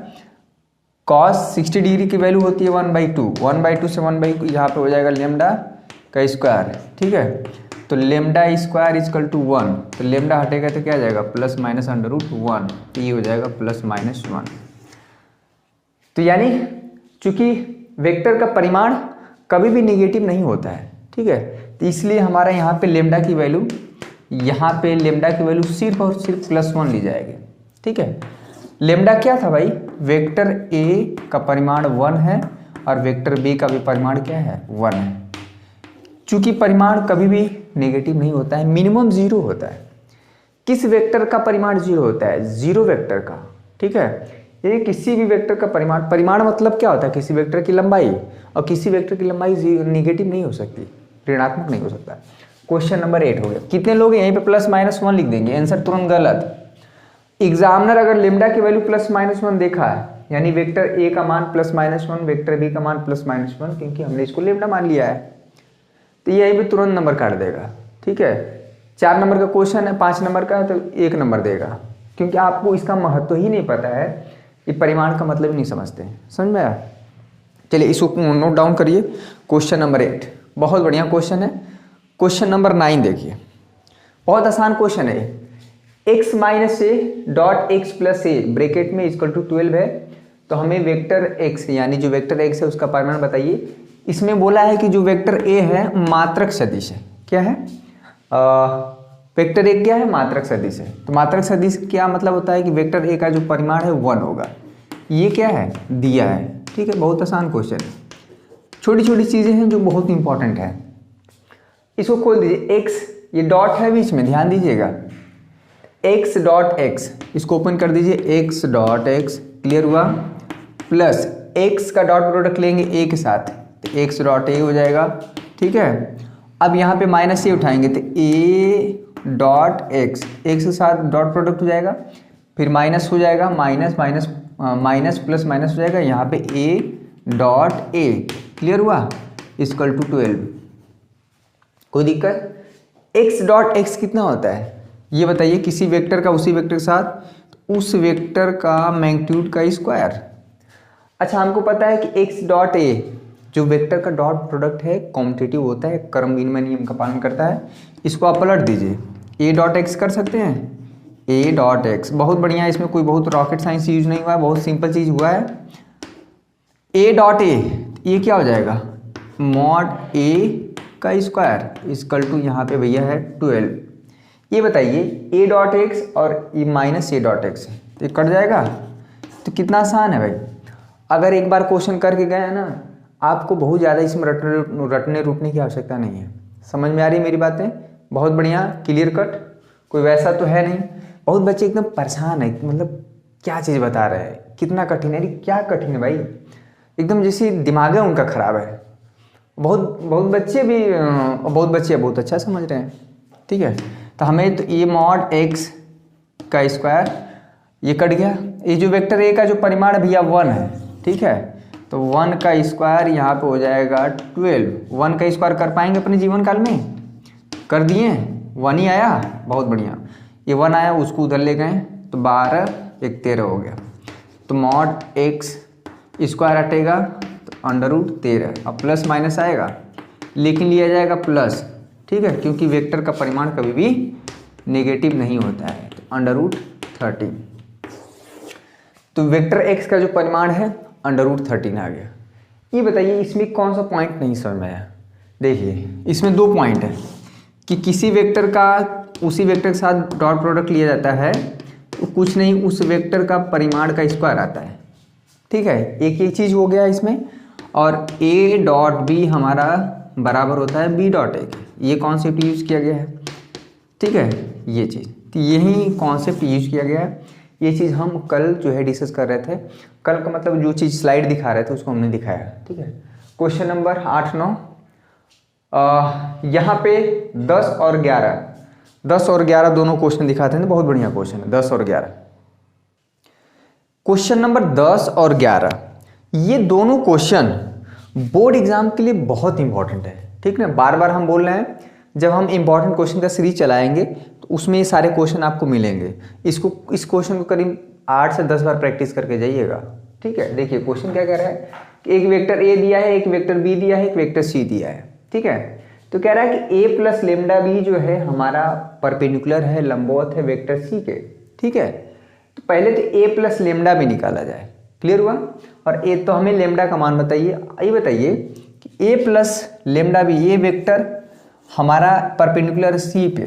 कॉस 60 डिग्री की वैल्यू होती है 1/2, 1/2 से 1/2 यहाँ पे हो जाएगा लेमडा का स्क्वायर। ठीक है, तो लेमडा स्क्वायर इजकल टू 1, तो लेमडा हटेगा तो क्या आ जाएगा प्लस माइनस √1, तो ये हो जाएगा प्लस माइनस 1। तो यानी चूंकि वेक्टर का परिमाण कभी भी नेगेटिव नहीं होता है। ठीक है, तो इसलिए हमारा यहाँ पे लेमडा की वैल्यू, यहाँ पे लेमडा की वैल्यू सिर्फ और सिर्फ +1 ली जाएगी। ठीक है, लेमडा क्या था भाई, वेक्टर ए का परिमाण 1 है और वेक्टर बी का भी परिमाण क्या है 1 है। चूंकि परिमाण कभी भी नेगेटिव नहीं होता है, मिनिमम 0 होता है। किस वेक्टर का परिमाण 0 होता है, 0 वेक्टर का। ठीक है, ये किसी भी वेक्टर का परिमाण, परिमाण मतलब क्या होता है, किसी वेक्टर की लंबाई, और किसी वेक्टर की लंबाई नेगेटिव नहीं हो सकती, ऋणात्मक नहीं हो सकता। क्वेश्चन नंबर 8 हो गया। कितने लोग यहीं पे +-1 लिख देंगे, आंसर तुरंत गलत। एग्जामिनर अगर लेमडा की वैल्यू +-1 देखा है, यानी वेक्टर ए का मान +-1, वेक्टर बी का मान +-1, क्योंकि हमने इसको लेमडा मान लिया है, तो यहीं पे तुरंत नंबर काट देगा। ठीक है, 4 नंबर का क्वेश्चन है, 5 नंबर का, तो 1 नंबर देगा, क्योंकि आपको इसका महत्व ही नहीं पता है, ये परिमाण का मतलब ही नहीं समझते हैं। समझ में आया? चलिए इसको नोट डाउन करिए। क्वेश्चन नंबर 8 बहुत बढ़िया क्वेश्चन है। क्वेश्चन नंबर 9 देखिए, बहुत आसान क्वेश्चन है। x minus A dot x plus A bracket में इक्वल टू 12 है, तो हमें वेक्टर x यानी जो वेक्टर x है उसका परिमाण बताइए। इसमें बोला है कि जो वेक्टर a है मात्रक सदिश है। क्या है? वेक्टर a क्या है? मात्रक सदिश है। तो मात्रक सदिश क्या मतलब होता है कि वेक्टर a का जो परिमाण है 1 होगा। ये क्या है? दिया है। ठीक है, बहुत आसान क्वेश्चन है। छोटी छोटी चीज़ें हैं जो बहुत इंपॉर्टेंट है। इसको खोल दीजिए। x, ये डॉट है बीच में, ध्यान दीजिएगा। x डॉट x, इसको ओपन कर दीजिए। x डॉट x क्लियर हुआ, प्लस x का डॉट प्रोडक्ट लेंगे a के साथ, तो x डॉट a हो जाएगा। ठीक है, अब यहाँ पे माइनस ए उठाएंगे तो a डॉट x, x के साथ डॉट प्रोडक्ट हो जाएगा, फिर माइनस हो जाएगा, minus minus minus plus minus हो जाएगा, यहाँ पे a डॉट a क्लियर हुआ, इक्वल टू 12। कोई दिक्कत? x डॉट x कितना होता है ये बताइए। किसी वेक्टर का उसी वेक्टर के साथ उस वेक्टर का मैग्नीट्यूड का स्क्वायर। अच्छा, हमको पता है कि x डॉट a जो वेक्टर का डॉट प्रोडक्ट है कॉम्पिटिटिव होता है, क्रम विनिमय नियम का पालन करता है। इसको आप पलट दीजिए, a डॉट x कर सकते हैं। a डॉट x बहुत बढ़िया, इसमें कोई बहुत रॉकेट साइंस यूज नहीं हुआ है, बहुत सिंपल चीज़ हुआ है। a डॉट a ये क्या हो जाएगा? मॉड a का स्क्वायर इक्वल टू यहाँ पे भैया है 12। ये बताइए a डॉट एक्स और ये माइनस a डॉट एक्स, तो ये कट जाएगा। तो कितना आसान है भाई। अगर एक बार क्वेश्चन करके गए हैं ना, आपको बहुत ज़्यादा इसमें रटने रूटने की आवश्यकता नहीं है। समझ में आ रही है मेरी बातें? बहुत बढ़िया, क्लियर कट, कोई वैसा तो है नहीं। बहुत बच्चे एकदम परेशान है, मतलब क्या चीज़ बता रहे हैं, कितना कठिन है। क्या कठिन है भाई, एकदम जैसे दिमाग है उनका ख़राब है। बहुत बच्चे भी बहुत अच्छा समझ रहे हैं। ठीक है, तो हमें तो ये मॉड एक्स का स्क्वायर ये कट गया। ये जो वेक्टर ए का जो परिमाण भैया 1 है, ठीक है, तो 1 का स्क्वायर यहाँ पे हो जाएगा 12। 1 का स्क्वायर कर पाएंगे अपने जीवन काल में? कर दिए, 1 ही आया, बहुत बढ़िया। ये 1 आया, उसको उधर ले गए तो 12 1 13 हो गया। तो मॉड एक्स स्क्वायर हटेगा तो अंडर रूट 13। अब प्लस माइनस आएगा लेकिन लिया जाएगा प्लस। ठीक है, क्योंकि वेक्टर का परिमाण कभी भी नेगेटिव नहीं होता है। तो अंडर रूट 13, तो वेक्टर एक्स का जो परिमाण है अंडर रूट 13 आ गया। ये बताइए इसमें कौन सा पॉइंट नहीं समझ में आया? देखिए इसमें 2 पॉइंट है कि किसी वेक्टर का उसी वेक्टर के साथ डॉट प्रोडक्ट लिया जाता है तो कुछ नहीं, उस वेक्टर का परिमाण का स्क्वायर आता है। ठीक है, एक ये चीज़ हो गया इसमें। और a डॉट बी हमारा बराबर होता है b डॉट a के, ये कॉन्सेप्ट यूज किया गया है। ठीक है, ये चीज़, तो यही कॉन्सेप्ट यूज किया गया है। ये चीज़ हम कल जो है डिस्कस कर रहे थे। कल का मतलब जो चीज़ स्लाइड दिखा रहे थे उसको हमने दिखाया। ठीक है, क्वेश्चन नंबर 8 9 यहाँ पे 10 और 11 दोनों क्वेश्चन दिखाते हैं। बहुत बढ़िया क्वेश्चन है 10 और 11। क्वेश्चन नंबर 10 और 11 ये दोनों क्वेश्चन बोर्ड एग्जाम के लिए बहुत इंपॉर्टेंट है। ठीक ना, बार बार हम बोल रहे हैं जब हम इंपॉर्टेंट क्वेश्चन का सीरीज चलाएंगे तो उसमें ये सारे क्वेश्चन आपको मिलेंगे। इस क्वेश्चन को करीब 8 से 10 बार प्रैक्टिस करके जाइएगा। ठीक है, देखिए क्वेश्चन क्या कह रहा है कि एक वेक्टर ए दिया है, एक वेक्टर बी दिया है, एक वेक्टर सी दिया है। ठीक है, तो कह रहा है कि ए प्लस लेमडा बी जो है हमारा परपेंडिकुलर है, लंबवत है वेक्टर सी के। ठीक है, तो पहले तो ए प्लस लेमडा भी निकाला जाए। क्लियर हुआ? और ए तो हमें लेमडा का मान बताइए। ये बताइए कि ए प्लस लेमडा बी ये वेक्टर हमारा परपेंडिकुलर सी पे,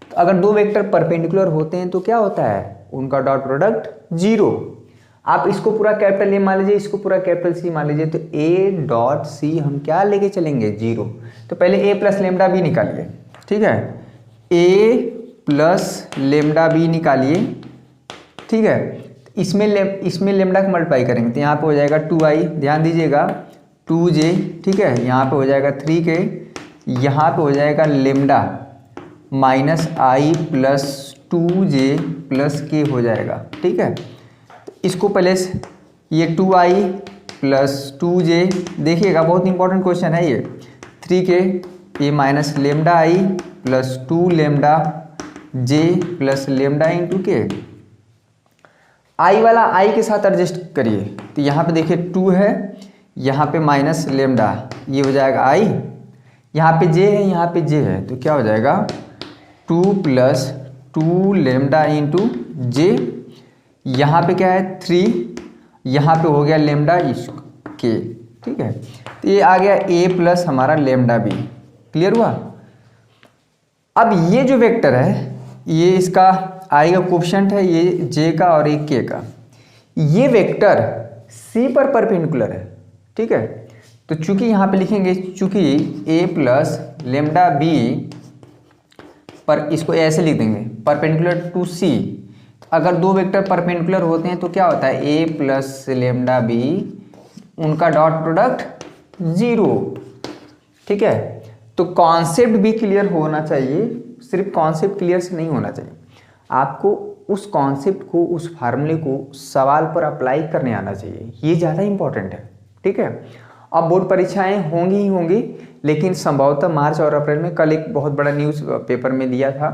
तो अगर 2 वेक्टर परपेंडिकुलर होते हैं तो क्या होता है? उनका डॉट प्रोडक्ट 0। आप इसको पूरा कैपिटल ए मान लीजिए, इसको पूरा कैपिटल सी मान लीजिए, तो ए डॉट सी हम क्या लेके चलेंगे? 0। तो पहले ए प्लस लेमडा बी निकालिए। ठीक है, ए प्लस लेमडा बी निकालिए। ठीक है, इसमें लेमडा का मल्टीप्लाई करेंगे तो यहाँ पे हो जाएगा 2i, ध्यान दीजिएगा 2j। ठीक है, यहाँ पे हो जाएगा 3k, यहाँ पे हो जाएगा lambda minus i plus 2j plus k हो जाएगा। ठीक है, इसको पहले ये 2i प्लस 2j देखिएगा, बहुत इंपॉर्टेंट क्वेश्चन है ये। 3k ये minus lambda i plus 2 lambda J plus lambda into के। आई वाला आई के साथ एडजस्ट करिए, तो यहाँ पे देखिए 2 है, यहाँ पे माइनस लेमडा, ये हो जाएगा आई, यहाँ पे जे है, यहाँ पे जे है, तो क्या हो जाएगा 2 प्लस 2 लेमडा इंटू जे, यहाँ पे क्या है 3, यहाँ पे हो गया लेमडा के, ठीक है। तो ये आ गया ए प्लस हमारा लेमडा बी। क्लियर हुआ। अब ये जो वेक्टर है, ये इसका आई का कोफिशिएंट है, ये जे का और एक के का, ये वेक्टर सी पर परपेंडिकुलर है, ठीक है। तो चूंकि यहाँ पे लिखेंगे, चूंकि ए प्लस लेमडा बी पर, इसको ऐसे लिख देंगे परपेंडिकुलर टू सी। अगर दो वेक्टर परपेंडिकुलर होते हैं तो क्या होता है, ए प्लस लेमडा बी, उनका डॉट प्रोडक्ट 0, ठीक है। तो कॉन्सेप्ट भी क्लियर होना चाहिए, सिर्फ कॉन्सेप्ट क्लियर से नहीं होना चाहिए, आपको उस कॉन्सेप्ट को, उस फार्मूले को सवाल पर अप्लाई करने आना चाहिए, ये ज़्यादा इंपॉर्टेंट है, ठीक है। अब बोर्ड परीक्षाएं होंगी ही होंगी, लेकिन संभवतः मार्च और अप्रैल में, कल एक बहुत बड़ा न्यूज़ पेपर में दिया था,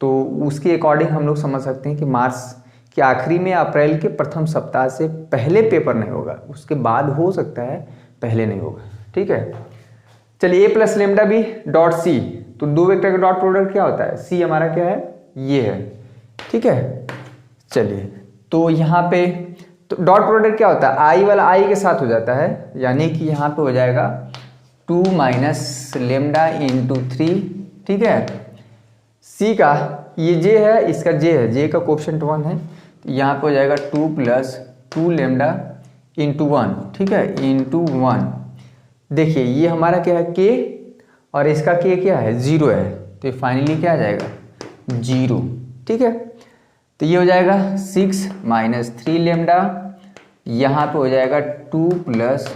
तो उसके अकॉर्डिंग हम लोग समझ सकते हैं कि मार्च के आखिरी में, अप्रैल के प्रथम सप्ताह से पहले पेपर नहीं होगा, उसके बाद हो सकता है, पहले नहीं होगा, ठीक है। चलिए A plus lambda B dot C, तो दो वेक्टर का डॉट प्रोडक्ट क्या होता है, सी हमारा क्या है, ये है, ठीक है। चलिए, तो यहाँ पे तो डॉट प्रोडक्ट क्या होता है, आई वाला आई के साथ हो जाता है, यानी कि यहाँ पे हो जाएगा 2 माइनस लेमडा इंटू 3, ठीक है। सी का ये जे है, इसका जे है, जे का कोफिशिएंट 1 है, तो यहाँ पे हो जाएगा 2 प्लस 2 लेमडा इंटू 1, ठीक है, इंटू 1। देखिए ये हमारा क्या है के, और इसका के क्या है 0 है, तो फाइनली क्या आ जाएगा 0, ठीक है। तो ये हो जाएगा 6 माइनस 3 लेमडा, यहाँ पे हो जाएगा 2 प्लस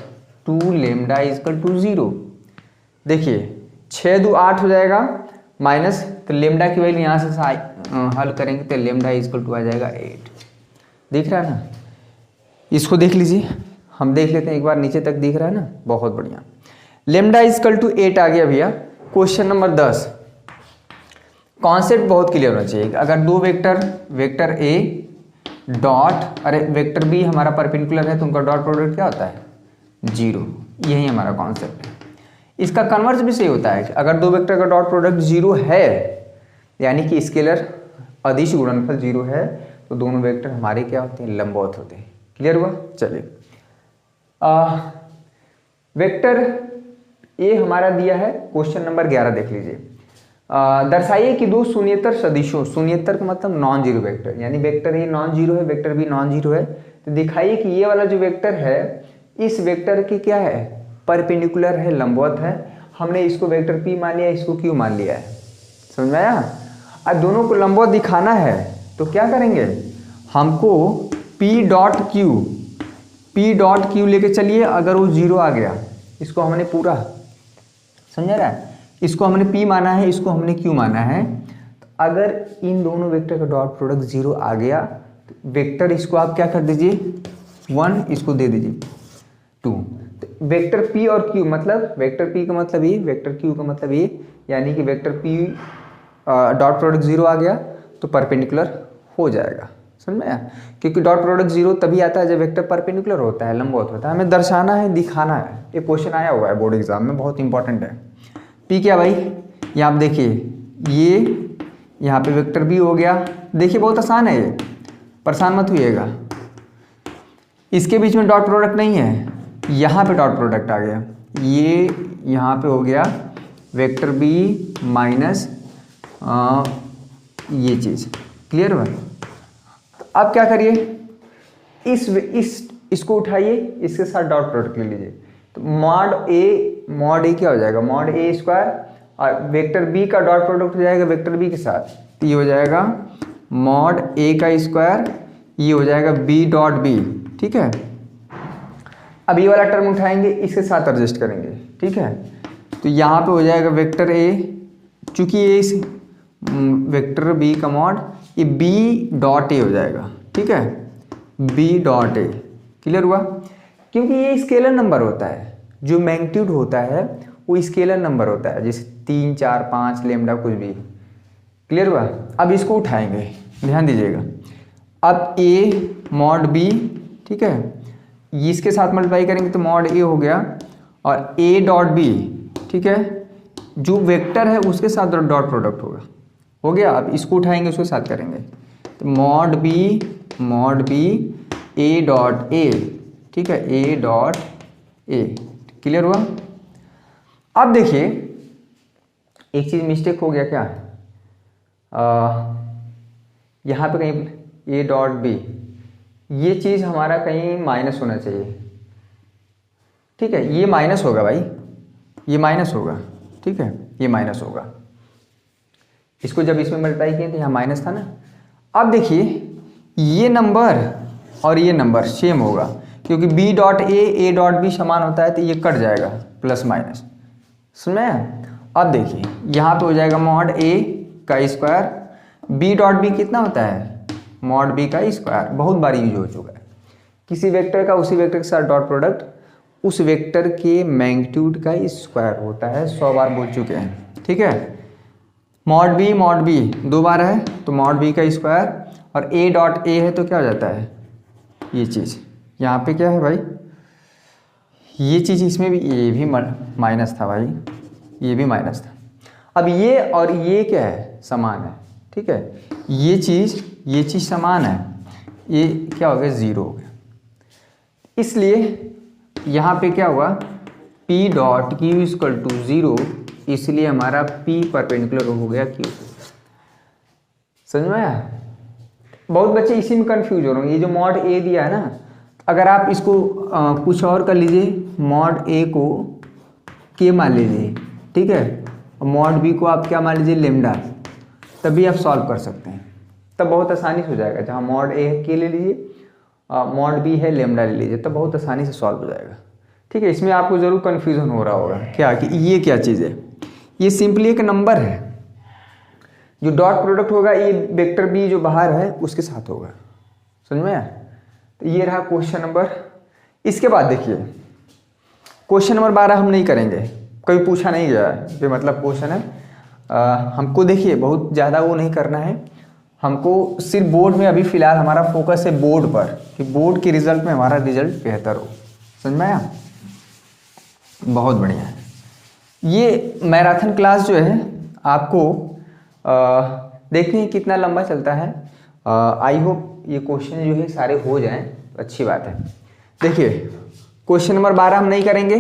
2 लेमडा इजकल टू 0। देखिए 6 2 8 हो जाएगा, माइनस, तो लेमडा की वैल्यू यहाँ से हल करेंगे तो लेमडा इजकल टू आ जाएगा 8। दिख रहा है ना, इसको देख लीजिए, हम देख लेते हैं एक बार, नीचे तक दिख रहा है ना, बहुत बढ़िया। लेमडा इजकल टू 8 आ गया भैया। क्वेश्चन नंबर 10, कॉन्सेप्ट बहुत क्लियर होना चाहिए। अगर दो वेक्टर ए डॉट, अरे वेक्टर बी हमारा परपेंडिकुलर है, तो उनका डॉट प्रोडक्ट क्या होता है 0, यही हमारा कॉन्सेप्ट है। इसका कन्वर्स भी सही होता है कि अगर दो वेक्टर का डॉट प्रोडक्ट 0 है, यानी कि स्केलर अदिश गुणनफल 0 है, तो दोनों वेक्टर हमारे क्या होते हैं, लंबवत होते हैं। क्लियर हुआ। चलिए, वेक्टर ए हमारा दिया है, क्वेश्चन नंबर 11 देख लीजिए। दर्शाइए कि दो शून्येतर सदिशों, शून्येतर का मतलब नॉन जीरो वेक्टर, यानी वेक्टर ए नॉन जीरो है, वेक्टर बी नॉन जीरो है, तो दिखाइए कि ये वाला जो वेक्टर है, इस वेक्टर की क्या है, परपेंडिकुलर है, लंबवत है। हमने इसको वेक्टर पी मान लिया, इसको क्यू मान लिया है, समझ में आया। अब दोनों को लंबवत दिखाना है तो क्या करेंगे, हमको पी डॉट क्यू लेके चलिए। अगर वो 0 आ गया, इसको हमने पूरा समझा रहा है, इसको हमने P माना है, इसको हमने Q माना है। तो अगर इन दोनों वेक्टर का डॉट प्रोडक्ट 0 आ गया, तो वेक्टर इसको आप क्या कर दीजिए 1, इसको दे दीजिए 2। तो वेक्टर P और Q मतलब, वेक्टर P का मतलब ये, वेक्टर Q का मतलब ये, यानी कि वेक्टर P डॉट प्रोडक्ट 0 आ गया तो परपेंडिकुलर हो जाएगा, समझ में आया। क्योंकि डॉट प्रोडक्ट 0 तभी आता है जब वेक्टर परपेंडिकुलर होता है, लंबवत होता है। हमें दर्शाना है, दिखाना है। ये क्वेश्चन आया हुआ है बोर्ड एग्जाम में, बहुत इंपॉर्टेंट है। पी क्या भाई, ये आप देखिए, ये यहाँ पे वेक्टर बी हो गया। देखिए बहुत आसान है ये, परेशान मत होइएगा। इसके बीच में डॉट प्रोडक्ट नहीं है, यहाँ पे डॉट प्रोडक्ट आ गया। ये यहाँ पे हो गया वेक्टर बी माइनस ये चीज़। क्लियर हुआ। तो अब क्या करिए, इसको उठाइए, इसके साथ डॉट प्रोडक्ट ले लीजिए। तो मॉड ए क्या हो जाएगा, मॉड ए स्क्वायर, और वेक्टर बी का डॉट प्रोडक्ट हो जाएगा वेक्टर बी के साथ, तो ये हो जाएगा मॉड ए का स्क्वायर, ये हो जाएगा बी डॉट बी। ठीक है, अब ये वाला टर्म उठाएंगे, इसके साथ एडजस्ट करेंगे। ठीक है, तो यहाँ पे हो जाएगा वेक्टर ए, चूंकि ये इस वेक्टर बी का मॉड, ये बी डॉट ए हो जाएगा। ठीक है, बी डॉट ए। क्लियर हुआ। क्योंकि ये स्केलर नंबर होता है, जो मैग्नीट्यूड होता है वो स्केलर नंबर होता है। जैसे 3 4 5 लेमडा कुछ भी, क्लियर हुआ। अब इसको उठाएंगे, ध्यान दीजिएगा। अब ए मॉड बी, ठीक है, इसके साथ मल्टीप्लाई करेंगे तो मॉड ए हो गया, और ए डॉट बी, ठीक है, जो वेक्टर है उसके साथ डॉट प्रोडक्ट होगा, हो गया। अब इसको उठाएंगे, उसके साथ करेंगे तो mod B A dot A, ठीक है, ए डॉट ए, क्लियर हुआ। अब देखिए एक चीज़ मिस्टेक हो गया क्या, यहाँ पे कहीं ए डॉट बी, ये चीज़ हमारा कहीं माइनस होना चाहिए, ठीक है, ये माइनस होगा भाई, ये माइनस होगा, ठीक है, ये माइनस होगा। इसको जब इसमें मल्टीप्लाई किए थे यहाँ माइनस था ना। अब देखिए ये नंबर और ये नंबर सेम होगा, क्योंकि B dot A dot B समान होता है, तो ये कट जाएगा प्लस माइनस, समझ में। अब देखिए यहाँ पे हो जाएगा मॉड ए का स्क्वायर, बी डॉट बी कितना होता है, मॉड बी का स्क्वायर, बहुत बार यूज हो चुका है। किसी वेक्टर का उसी वेक्टर के साथ डॉट प्रोडक्ट उस वेक्टर के मैग्नीट्यूड का स्क्वायर होता है, 100 बार बोल चुके हैं, ठीक है। मॉड बी 2 बार है तो मॉड बी का स्क्वायर, और ए डॉट ए है तो क्या हो जाता है, ये चीज़ यहाँ पे क्या है भाई, ये चीज़, इसमें भी ये भी माइनस था भाई, ये भी माइनस था। अब ये और ये क्या है, समान है, ठीक है, ये चीज़ समान है, ये क्या हो गया, 0 हो गया। इसलिए यहाँ पे क्या हुआ, P dot Q equal to 0, इसलिए हमारा P परपेंडिकुलर हो गया Q, समझ में आया। बहुत बच्चे इसी में कंफ्यूज हो रहे हैं, ये जो मॉड ए दिया है ना, अगर आप इसको कुछ और कर लीजिए, मॉड ए को के मान लीजिए, ठीक है, और मॉड बी को आप क्या मान लीजिए, लेमडा, तभी आप सॉल्व कर सकते हैं, तब बहुत आसानी से हो जाएगा। जहाँ मॉड ए है के ले लीजिए, मॉड बी है लेमडा ले लीजिए, तब बहुत आसानी से सॉल्व हो जाएगा, ठीक है। इसमें आपको ज़रूर कन्फ्यूज़न हो रहा होगा क्या, कि ये क्या चीज़ है, ये सिंपली एक नंबर है, जो डॉट प्रोडक्ट होगा ये वेक्टर बी जो बाहर है उसके साथ होगा, समझ में आया। तो ये रहा क्वेश्चन नंबर। इसके बाद देखिए क्वेश्चन नंबर 12 हम नहीं करेंगे, कभी पूछा नहीं गया है, बेमतलब क्वेश्चन है। हमको देखिए बहुत ज़्यादा वो नहीं करना है, हमको सिर्फ बोर्ड में अभी फ़िलहाल हमारा फोकस है बोर्ड पर, कि बोर्ड के रिजल्ट में हमारा रिजल्ट बेहतर हो, समझ में आया, बहुत बढ़िया है। ये मैराथन क्लास जो है आपको देखते हैं कितना लंबा चलता है। आई होप ये क्वेश्चन जो है सारे हो जाएं, अच्छी बात है। देखिए क्वेश्चन नंबर 12 हम नहीं करेंगे,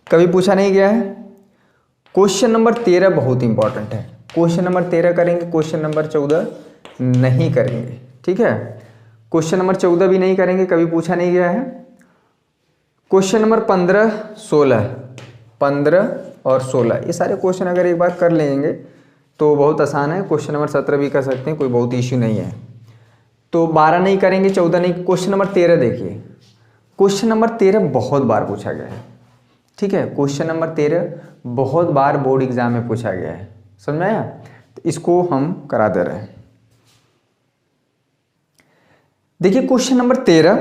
कभी पूछा नहीं गया है। क्वेश्चन नंबर 13 बहुत इंपॉर्टेंट है, क्वेश्चन नंबर 13 करेंगे, क्वेश्चन नंबर 14 नहीं करेंगे, ठीक है। क्वेश्चन नंबर 14 भी नहीं करेंगे, कभी पूछा नहीं गया है। क्वेश्चन नंबर 15 और 16 ये सारे क्वेश्चन अगर एक बार कर लेंगे तो बहुत आसान है। क्वेश्चन नंबर 17 भी कर सकते हैं, कोई बहुत इश्यू नहीं है। तो 12 नहीं करेंगे, 14 नहीं। क्वेश्चन नंबर 13 देखिए, क्वेश्चन नंबर 13 बहुत बार पूछा गया है, ठीक है। क्वेश्चन नंबर 13 बहुत बार बोर्ड एग्जाम में पूछा गया है, समझ में आया। तो इसको हम करा दे रहे हैं। देखिए क्वेश्चन नंबर 13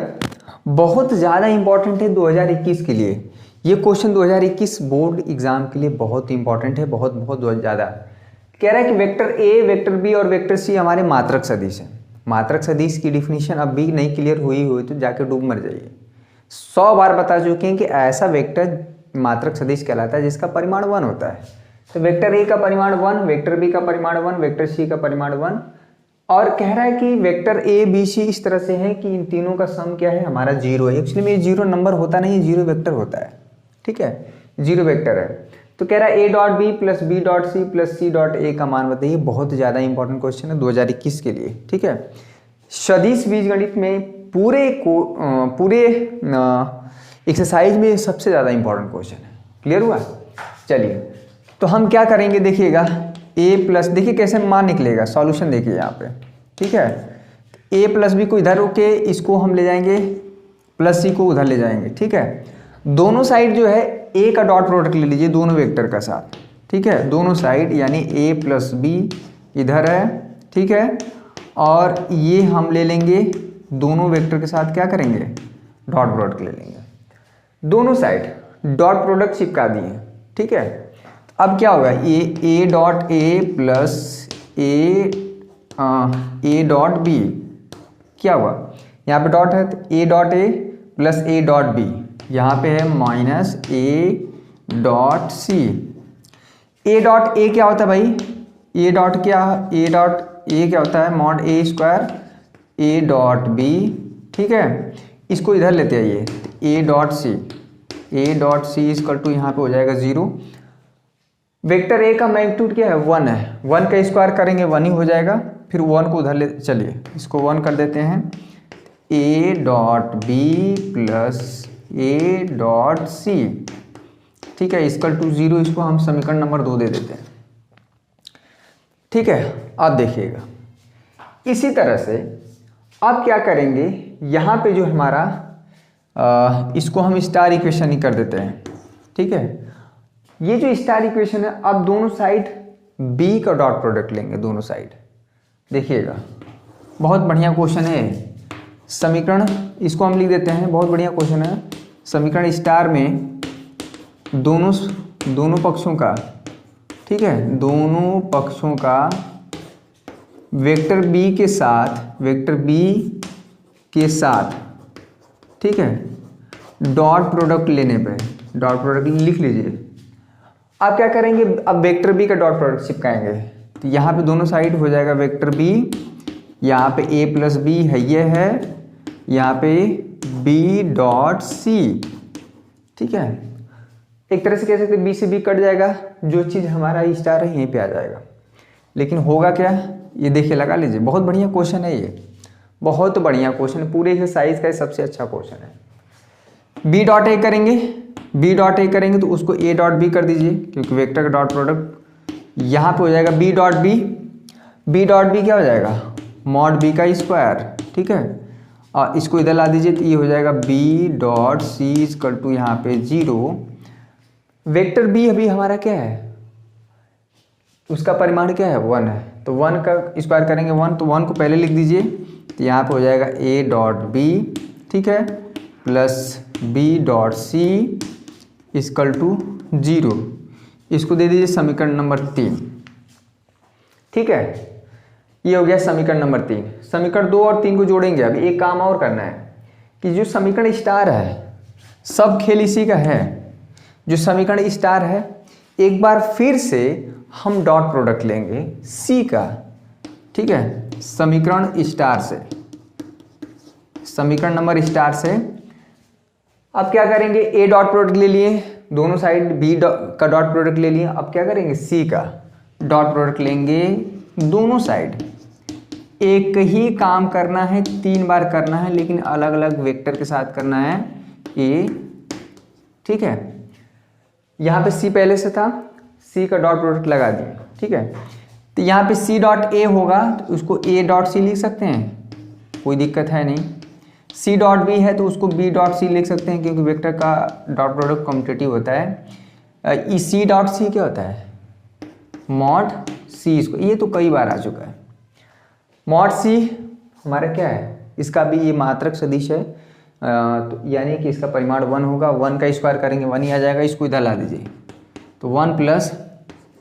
बहुत ज़्यादा इंपॉर्टेंट है 2021 के लिए। ये क्वेश्चन 2021 बोर्ड एग्जाम के लिए बहुत इंपॉर्टेंट है, बहुत ज़्यादा। कह रहा है कि वेक्टर ए, वेक्टर बी और वेक्टर सी हमारे मात्रक सदिश हैं। मात्रक सदिश की डिफिनीशन अब भी नहीं क्लियर हुई तो जाके डूब मर जाइए। 100 बार बता चुके हैं कि ऐसा वेक्टर मात्रक सदिश कहलाता है जिसका परिमाण 1 होता है। तो वेक्टर ए का परिमाण 1, वेक्टर बी का परिमाण 1, वेक्टर सी का परिमाण 1, और कह रहा है कि वेक्टर ए बी सी इस तरह से है कि इन तीनों का सम क्या है, हमारा 0 है। एक्चुअली में 0 नंबर होता नहीं, 0 वेक्टर होता है, ठीक है, 0 वेक्टर है। तो कह रहा है A dot B plus B dot C plus C dot A का मान बताइए। बहुत ज़्यादा इंपॉर्टेंट क्वेश्चन है 2021 के लिए, ठीक है। सदिश बीजगणित में पूरे एक्सरसाइज में सबसे ज़्यादा इंपॉर्टेंट क्वेश्चन है। क्लियर हुआ। चलिए तो हम क्या करेंगे, देखिएगा ए प्लस, देखिए कैसे मान निकलेगा, सॉल्यूशन देखिए यहाँ पे, ठीक है। ए प्लस बी को इधर रोके, इसको हम ले जाएंगे, प्लस सी को उधर ले जाएंगे, ठीक है। दोनों साइड जो है ए का डॉट प्रोडक्ट ले लीजिए दोनों वेक्टर का साथ, ठीक है। दोनों साइड यानी ए प्लस बी इधर है, ठीक है, और ये हम ले लेंगे दोनों वेक्टर के साथ, क्या करेंगे, डॉट प्रोडक्ट ले लेंगे। दोनों साइड डॉट प्रोडक्ट चिपका दिए, ठीक है। अब क्या होगा, A dot A plus A dot B, क्या हुआ, यहाँ पे डॉट है तो A dot A plus A dot B, यहाँ पे है minus A dot C. A dot A क्या होता है भाई, ए डॉट क्या होता है, mod A square A dot B, ठीक है। इसको इधर लेते आइए, A dot C equal to यहाँ पे हो जाएगा 0। वेक्टर ए का मैग्नीट्यूड क्या है, 1 है, 1 का स्क्वायर करेंगे 1 ही हो जाएगा, फिर 1 को उधर ले, चलिए इसको 1 कर देते हैं, A dot B plus A dot C, ठीक है, इक्वल टू 0। इसको हम समीकरण नंबर 2 दे देते हैं, ठीक है। अब देखिएगा इसी तरह से अब क्या करेंगे, यहाँ पे जो हमारा इसको हम स्टार इक्वेशन ही कर देते हैं, ठीक है। ये जो स्टार इक्वेशन है, अब दोनों साइड b का डॉट प्रोडक्ट लेंगे, दोनों साइड। देखिएगा बहुत बढ़िया क्वेश्चन है समीकरण, इसको हम लिख देते हैं, बहुत बढ़िया क्वेश्चन है। समीकरण स्टार में दोनों पक्षों का, ठीक है, दोनों पक्षों का वेक्टर b के साथ, ठीक है, डॉट प्रोडक्ट लेने पे, डॉट प्रोडक्ट लिख लीजिए। अब क्या करेंगे, अब वेक्टर बी का डॉट प्रोडक्ट चिपकाएंगे, तो यहाँ पे दोनों साइड हो जाएगा वेक्टर बी, यहाँ पे a प्लस बी है, ये है, यहाँ पे b डॉट सी, ठीक है। एक तरह से कह सकते b से b कट जाएगा, जो चीज़ हमारा स्टार है यहीं पे आ जाएगा। लेकिन होगा क्या, ये देखिए लगा लीजिए, बहुत बढ़िया क्वेश्चन है ये, बहुत बढ़िया क्वेश्चन, पूरे एक्सरसाइज का सबसे अच्छा क्वेश्चन है। b डॉट ए करेंगे तो उसको a डॉट बी कर दीजिए, क्योंकि वेक्टर का डॉट प्रोडक्ट यहाँ पे हो जाएगा b डॉट बी क्या हो जाएगा, मॉड b का स्क्वायर, ठीक है। और इसको इधर ला दीजिए तो ये हो जाएगा b dot C equal to यहाँ पे 0। वेक्टर b अभी हमारा क्या है, उसका परिमाण क्या है, 1 है, तो 1 का स्क्वायर करेंगे 1, तो 1 को पहले लिख दीजिए, तो यहाँ पे हो जाएगा a डॉट बी, ठीक है, plus b dot C equal to 0। इसको दे दीजिए समीकरण नंबर 3, ठीक है। ये हो गया समीकरण नंबर 3। समीकरण 2 और 3 को जोड़ेंगे। अब एक काम और करना है कि जो समीकरण स्टार है, सब खेल इसी का है, जो समीकरण स्टार है, एक बार फिर से हम डॉट प्रोडक्ट लेंगे सी का, ठीक है, समीकरण स्टार से, समीकरण नंबर स्टार से। अब क्या करेंगे, ए डॉट प्रोडक्ट ले लिए, दोनों साइड बी का डॉट प्रोडक्ट ले लिए। अब क्या करेंगे, सी का डॉट प्रोडक्ट लेंगे दोनों साइड। एक ही काम करना है, 3 बार करना है, लेकिन अलग अलग वेक्टर के साथ करना है, ए, ठीक है। यहाँ पे सी पहले से था, सी का डॉट प्रोडक्ट लगा दिए, ठीक है। तो यहाँ पे सी डॉट ए होगा तो उसको ए डॉट सी लिख सकते हैं, कोई दिक्कत है नहीं। सी डॉट बी है तो उसको बी डॉट सी लिख सकते हैं, क्योंकि वेक्टर का डॉट प्रोडक्ट कॉम्पिटिटिव होता है। सी डॉट सी क्या होता है, मॉड सी, इसको ये तो कई बार आ चुका है। मॉड सी हमारा क्या है, इसका भी ये मात्रक सदिश है, तो यानी कि इसका परिमाण 1 होगा। 1 का स्क्वायर करेंगे 1 ही आ जाएगा, इसको इधर ला दीजिए, तो 1 प्लस,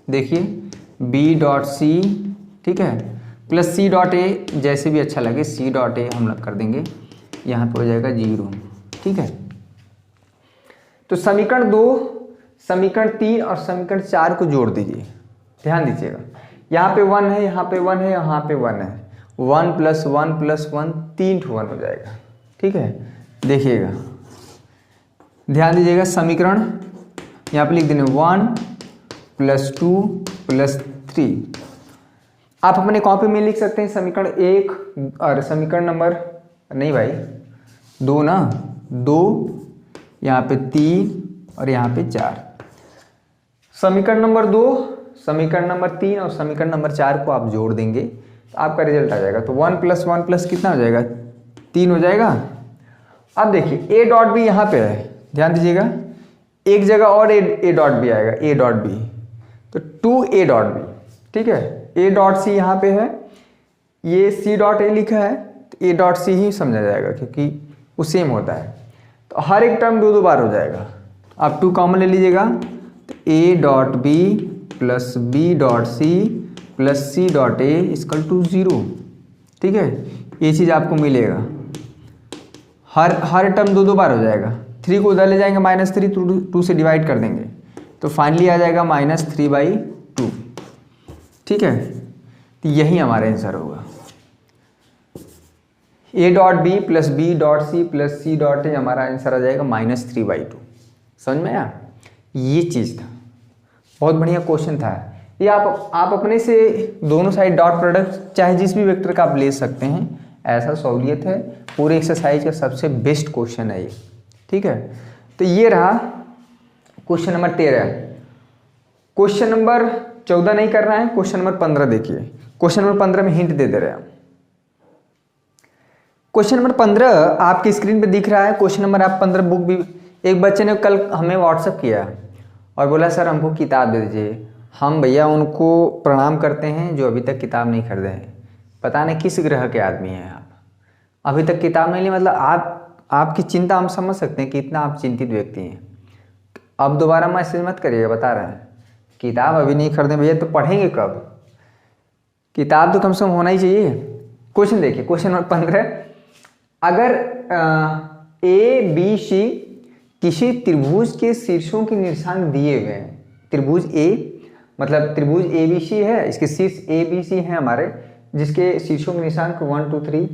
देखिए बी डॉट सी, ठीक है, प्लस सी डॉट ए, जैसे भी अच्छा लगे, सी डॉट ए हम लोग कर देंगे, यहाँ पे हो जाएगा 0, ठीक है। तो समीकरण 2, समीकरण 3 और समीकरण 4 को जोड़ दीजिए। ध्यान दीजिएगा, यहाँ पे 1 है, यहाँ पे 1 है, यहाँ पे 1 है, 1 प्लस 1 प्लस 1, 3 to 1 हो जाएगा, ठीक है। देखिएगा, ध्यान दीजिएगा, समीकरण यहाँ पे लिख देंगे 1 प्लस 2 प्लस 3। आप अपने कॉपी में लिख सकते हैं समीकरण 1 और समीकरण नंबर, नहीं भाई 2 ना, 2, यहाँ पे 3 और यहाँ पे 4। समीकरण नंबर 2, समीकरण नंबर 3 और समीकरण नंबर 4 को आप जोड़ देंगे तो आपका रिजल्ट आ जाएगा। तो 1 प्लस 1 प्लस कितना हो जाएगा, 3 हो जाएगा। अब देखिए ए डॉट बी यहाँ पे है, ध्यान दीजिएगा, एक जगह और ए डॉट बी आएगा, ए डॉट बी, तो 2a डॉट बी, ठीक है। ए डॉट सी यहाँ पे है, ये सी डॉट ए लिखा है, तो ए डॉट सी ही समझा जाएगा, क्योंकि वो सेम होता है। तो हर एक टर्म 2 बार हो जाएगा। आप 2 कॉमन ले लीजिएगा, तो A dot B plus B dot C plus C dot A equal to 0। ठीक है, ये चीज़ आपको मिलेगा। हर टर्म दो बार हो जाएगा। 3 को उधर ले जाएंगे -3, 2 से डिवाइड कर देंगे तो फाइनली आ जाएगा -3/2। ठीक है, तो यही हमारा आंसर होगा। A dot B plus B dot C plus C dot A हमारा आंसर आ जाएगा -3/2। समझ में आया? ये चीज़ था, बहुत बढ़िया क्वेश्चन था ये। आप अपने से दोनों साइड डॉट प्रोडक्ट चाहे जिस भी वेक्टर का आप ले सकते हैं, ऐसा सहूलियत है। पूरे एक्सरसाइज का सबसे बेस्ट क्वेश्चन है ये। ठीक है, तो ये रहा क्वेश्चन नंबर 13। क्वेश्चन नंबर 14 नहीं कर रहा है, क्वेश्चन नंबर 15 देखिए। क्वेश्चन नंबर 15 में हिंट दे रहे हैं। क्वेश्चन नंबर 15 आपकी स्क्रीन पे दिख रहा है। क्वेश्चन नंबर आप 15 बुक भी, एक बच्चे ने कल हमें व्हाट्सअप किया और बोला सर हमको किताब दे दीजिए। हम भैया उनको प्रणाम करते हैं जो अभी तक किताब नहीं खरीदे हैं। पता नहीं किस ग्रह के आदमी हैं आप, अभी तक किताब नहीं ली। मतलब आपकी चिंता हम समझ सकते हैं कि इतना आप चिंतित व्यक्ति हैं। अब दोबारा मैसेज मत करिएगा, बता रहे हैं किताब अभी नहीं खरीदे भैया, तो पढ़ेंगे कब? किताब तो कम से कम होना ही चाहिए। क्वेश्चन देखिए, क्वेश्चन नंबर 15, अगर ए बी सी किसी त्रिभुज के शीर्षों के निर्देशांक दिए गए हैं। त्रिभुज ए मतलब त्रिभुज ए बी सी है, इसके शीर्ष ए बी सी हैं हमारे, जिसके शीर्षों के निर्देशांक 1 2 3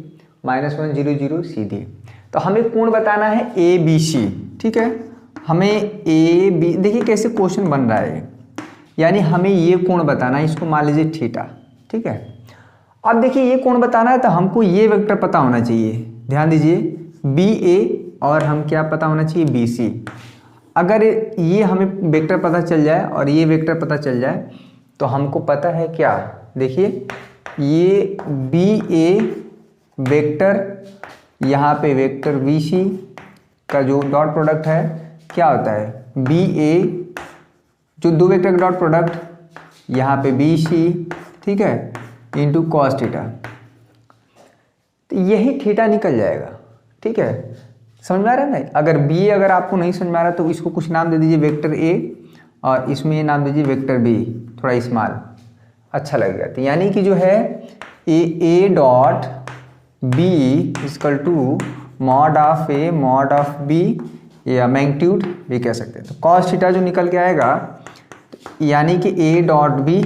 -1 0 0 सीधी। तो हमें कोण बताना है ए बी सी। ठीक है, हमें ए बी, देखिए कैसे क्वेश्चन बन रहा है, यानी हमें ये कोण बताना है, इसको मान लीजिए थीटा। ठीक है, अब देखिए ये कोण बताना है तो हमको ये वेक्टर पता होना चाहिए। ध्यान दीजिए, बी ए और हम क्या पता होना चाहिए, बी सी। अगर ये हमें वेक्टर पता चल जाए और ये वेक्टर पता चल जाए तो हमको पता है क्या, देखिए ये बी ए वेक्टर, यहाँ पे वेक्टर बी सी का जो डॉट प्रोडक्ट है क्या होता है, बी ए, जो दो वेक्टर का डॉट प्रोडक्ट यहाँ पे बी सी, ठीक है, इंटू कॉस थीटा। तो यही थीटा निकल जाएगा। ठीक है, समझ में आ रहा है ना? अगर बी अगर आपको नहीं समझ में आ रहा तो इसको कुछ नाम दे दीजिए वेक्टर ए और इसमें ये नाम दीजिए वेक्टर बी, थोड़ा स्मॉल, अच्छा लगेगा। तो यानी कि जो है A dot B equal to mod of A mod of B, या मैग्नीट्यूड भी कह सकते हैं। तो कॉस थीटा जो निकल के आएगा, यानी कि ए डॉट बी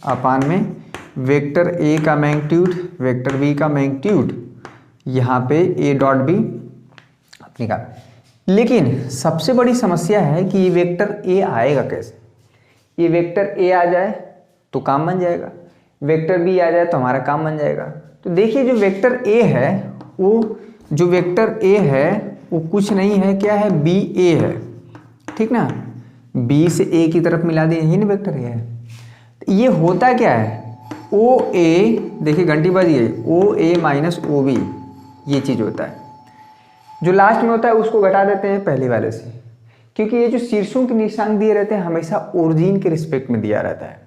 अपान में वेक्टर ए का मैग्नीट्यूड वेक्टर बी का मैग्नीट्यूड, यहाँ पे ए डॉट बी निकाल। लेकिन सबसे बड़ी समस्या है कि ये वेक्टर ए आएगा कैसे। ये वेक्टर ए आ जाए तो काम बन जाएगा, वेक्टर बी आ जाए तो हमारा काम बन जाएगा। तो देखिए जो वेक्टर ए है वो, जो वेक्टर ए है वो कुछ नहीं है, क्या है, बी ए है। ठीक ना, बी से ए की तरफ मिला दिए, यही ना वेक्टर ए है। तो ये होता क्या है, ओ ए, देखिए घंटी बज गई, ओ ए माइनस ओ बी, ये चीज़ होता है। जो लास्ट में होता है उसको घटा देते हैं पहले वाले से, क्योंकि ये जो शीर्षों के निर्देशांक दिए रहते हैं हमेशा ओरिजिन के रिस्पेक्ट में दिया रहता है,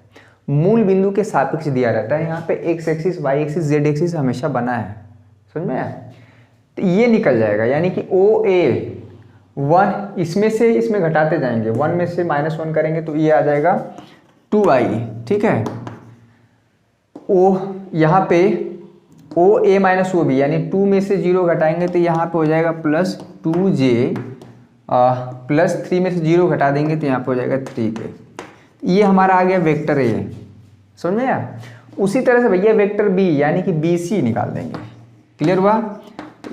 मूल बिंदु के सापेक्ष दिया रहता है। यहाँ पे X axis Y axis Z axis हमेशा बना है, समझ में आया? तो ये निकल जाएगा, यानी कि ओ ए 1, इसमें से इसमें घटाते जाएंगे, 1 में से -1 करेंगे तो ये आ जाएगा 2i। ठीक है, ओ यहाँ पे ओ ए माइनस ओ बी, यानी 2 में से 0 घटाएंगे तो यहाँ पे हो जाएगा +2j, +3 में से 0 घटा देंगे तो यहाँ पे हो जाएगा 3k। ये हमारा आ गया वेक्टर ए, समझ में आया? उसी तरह से भैया वेक्टर बी यानी कि बी सी निकाल देंगे। क्लियर हुआ?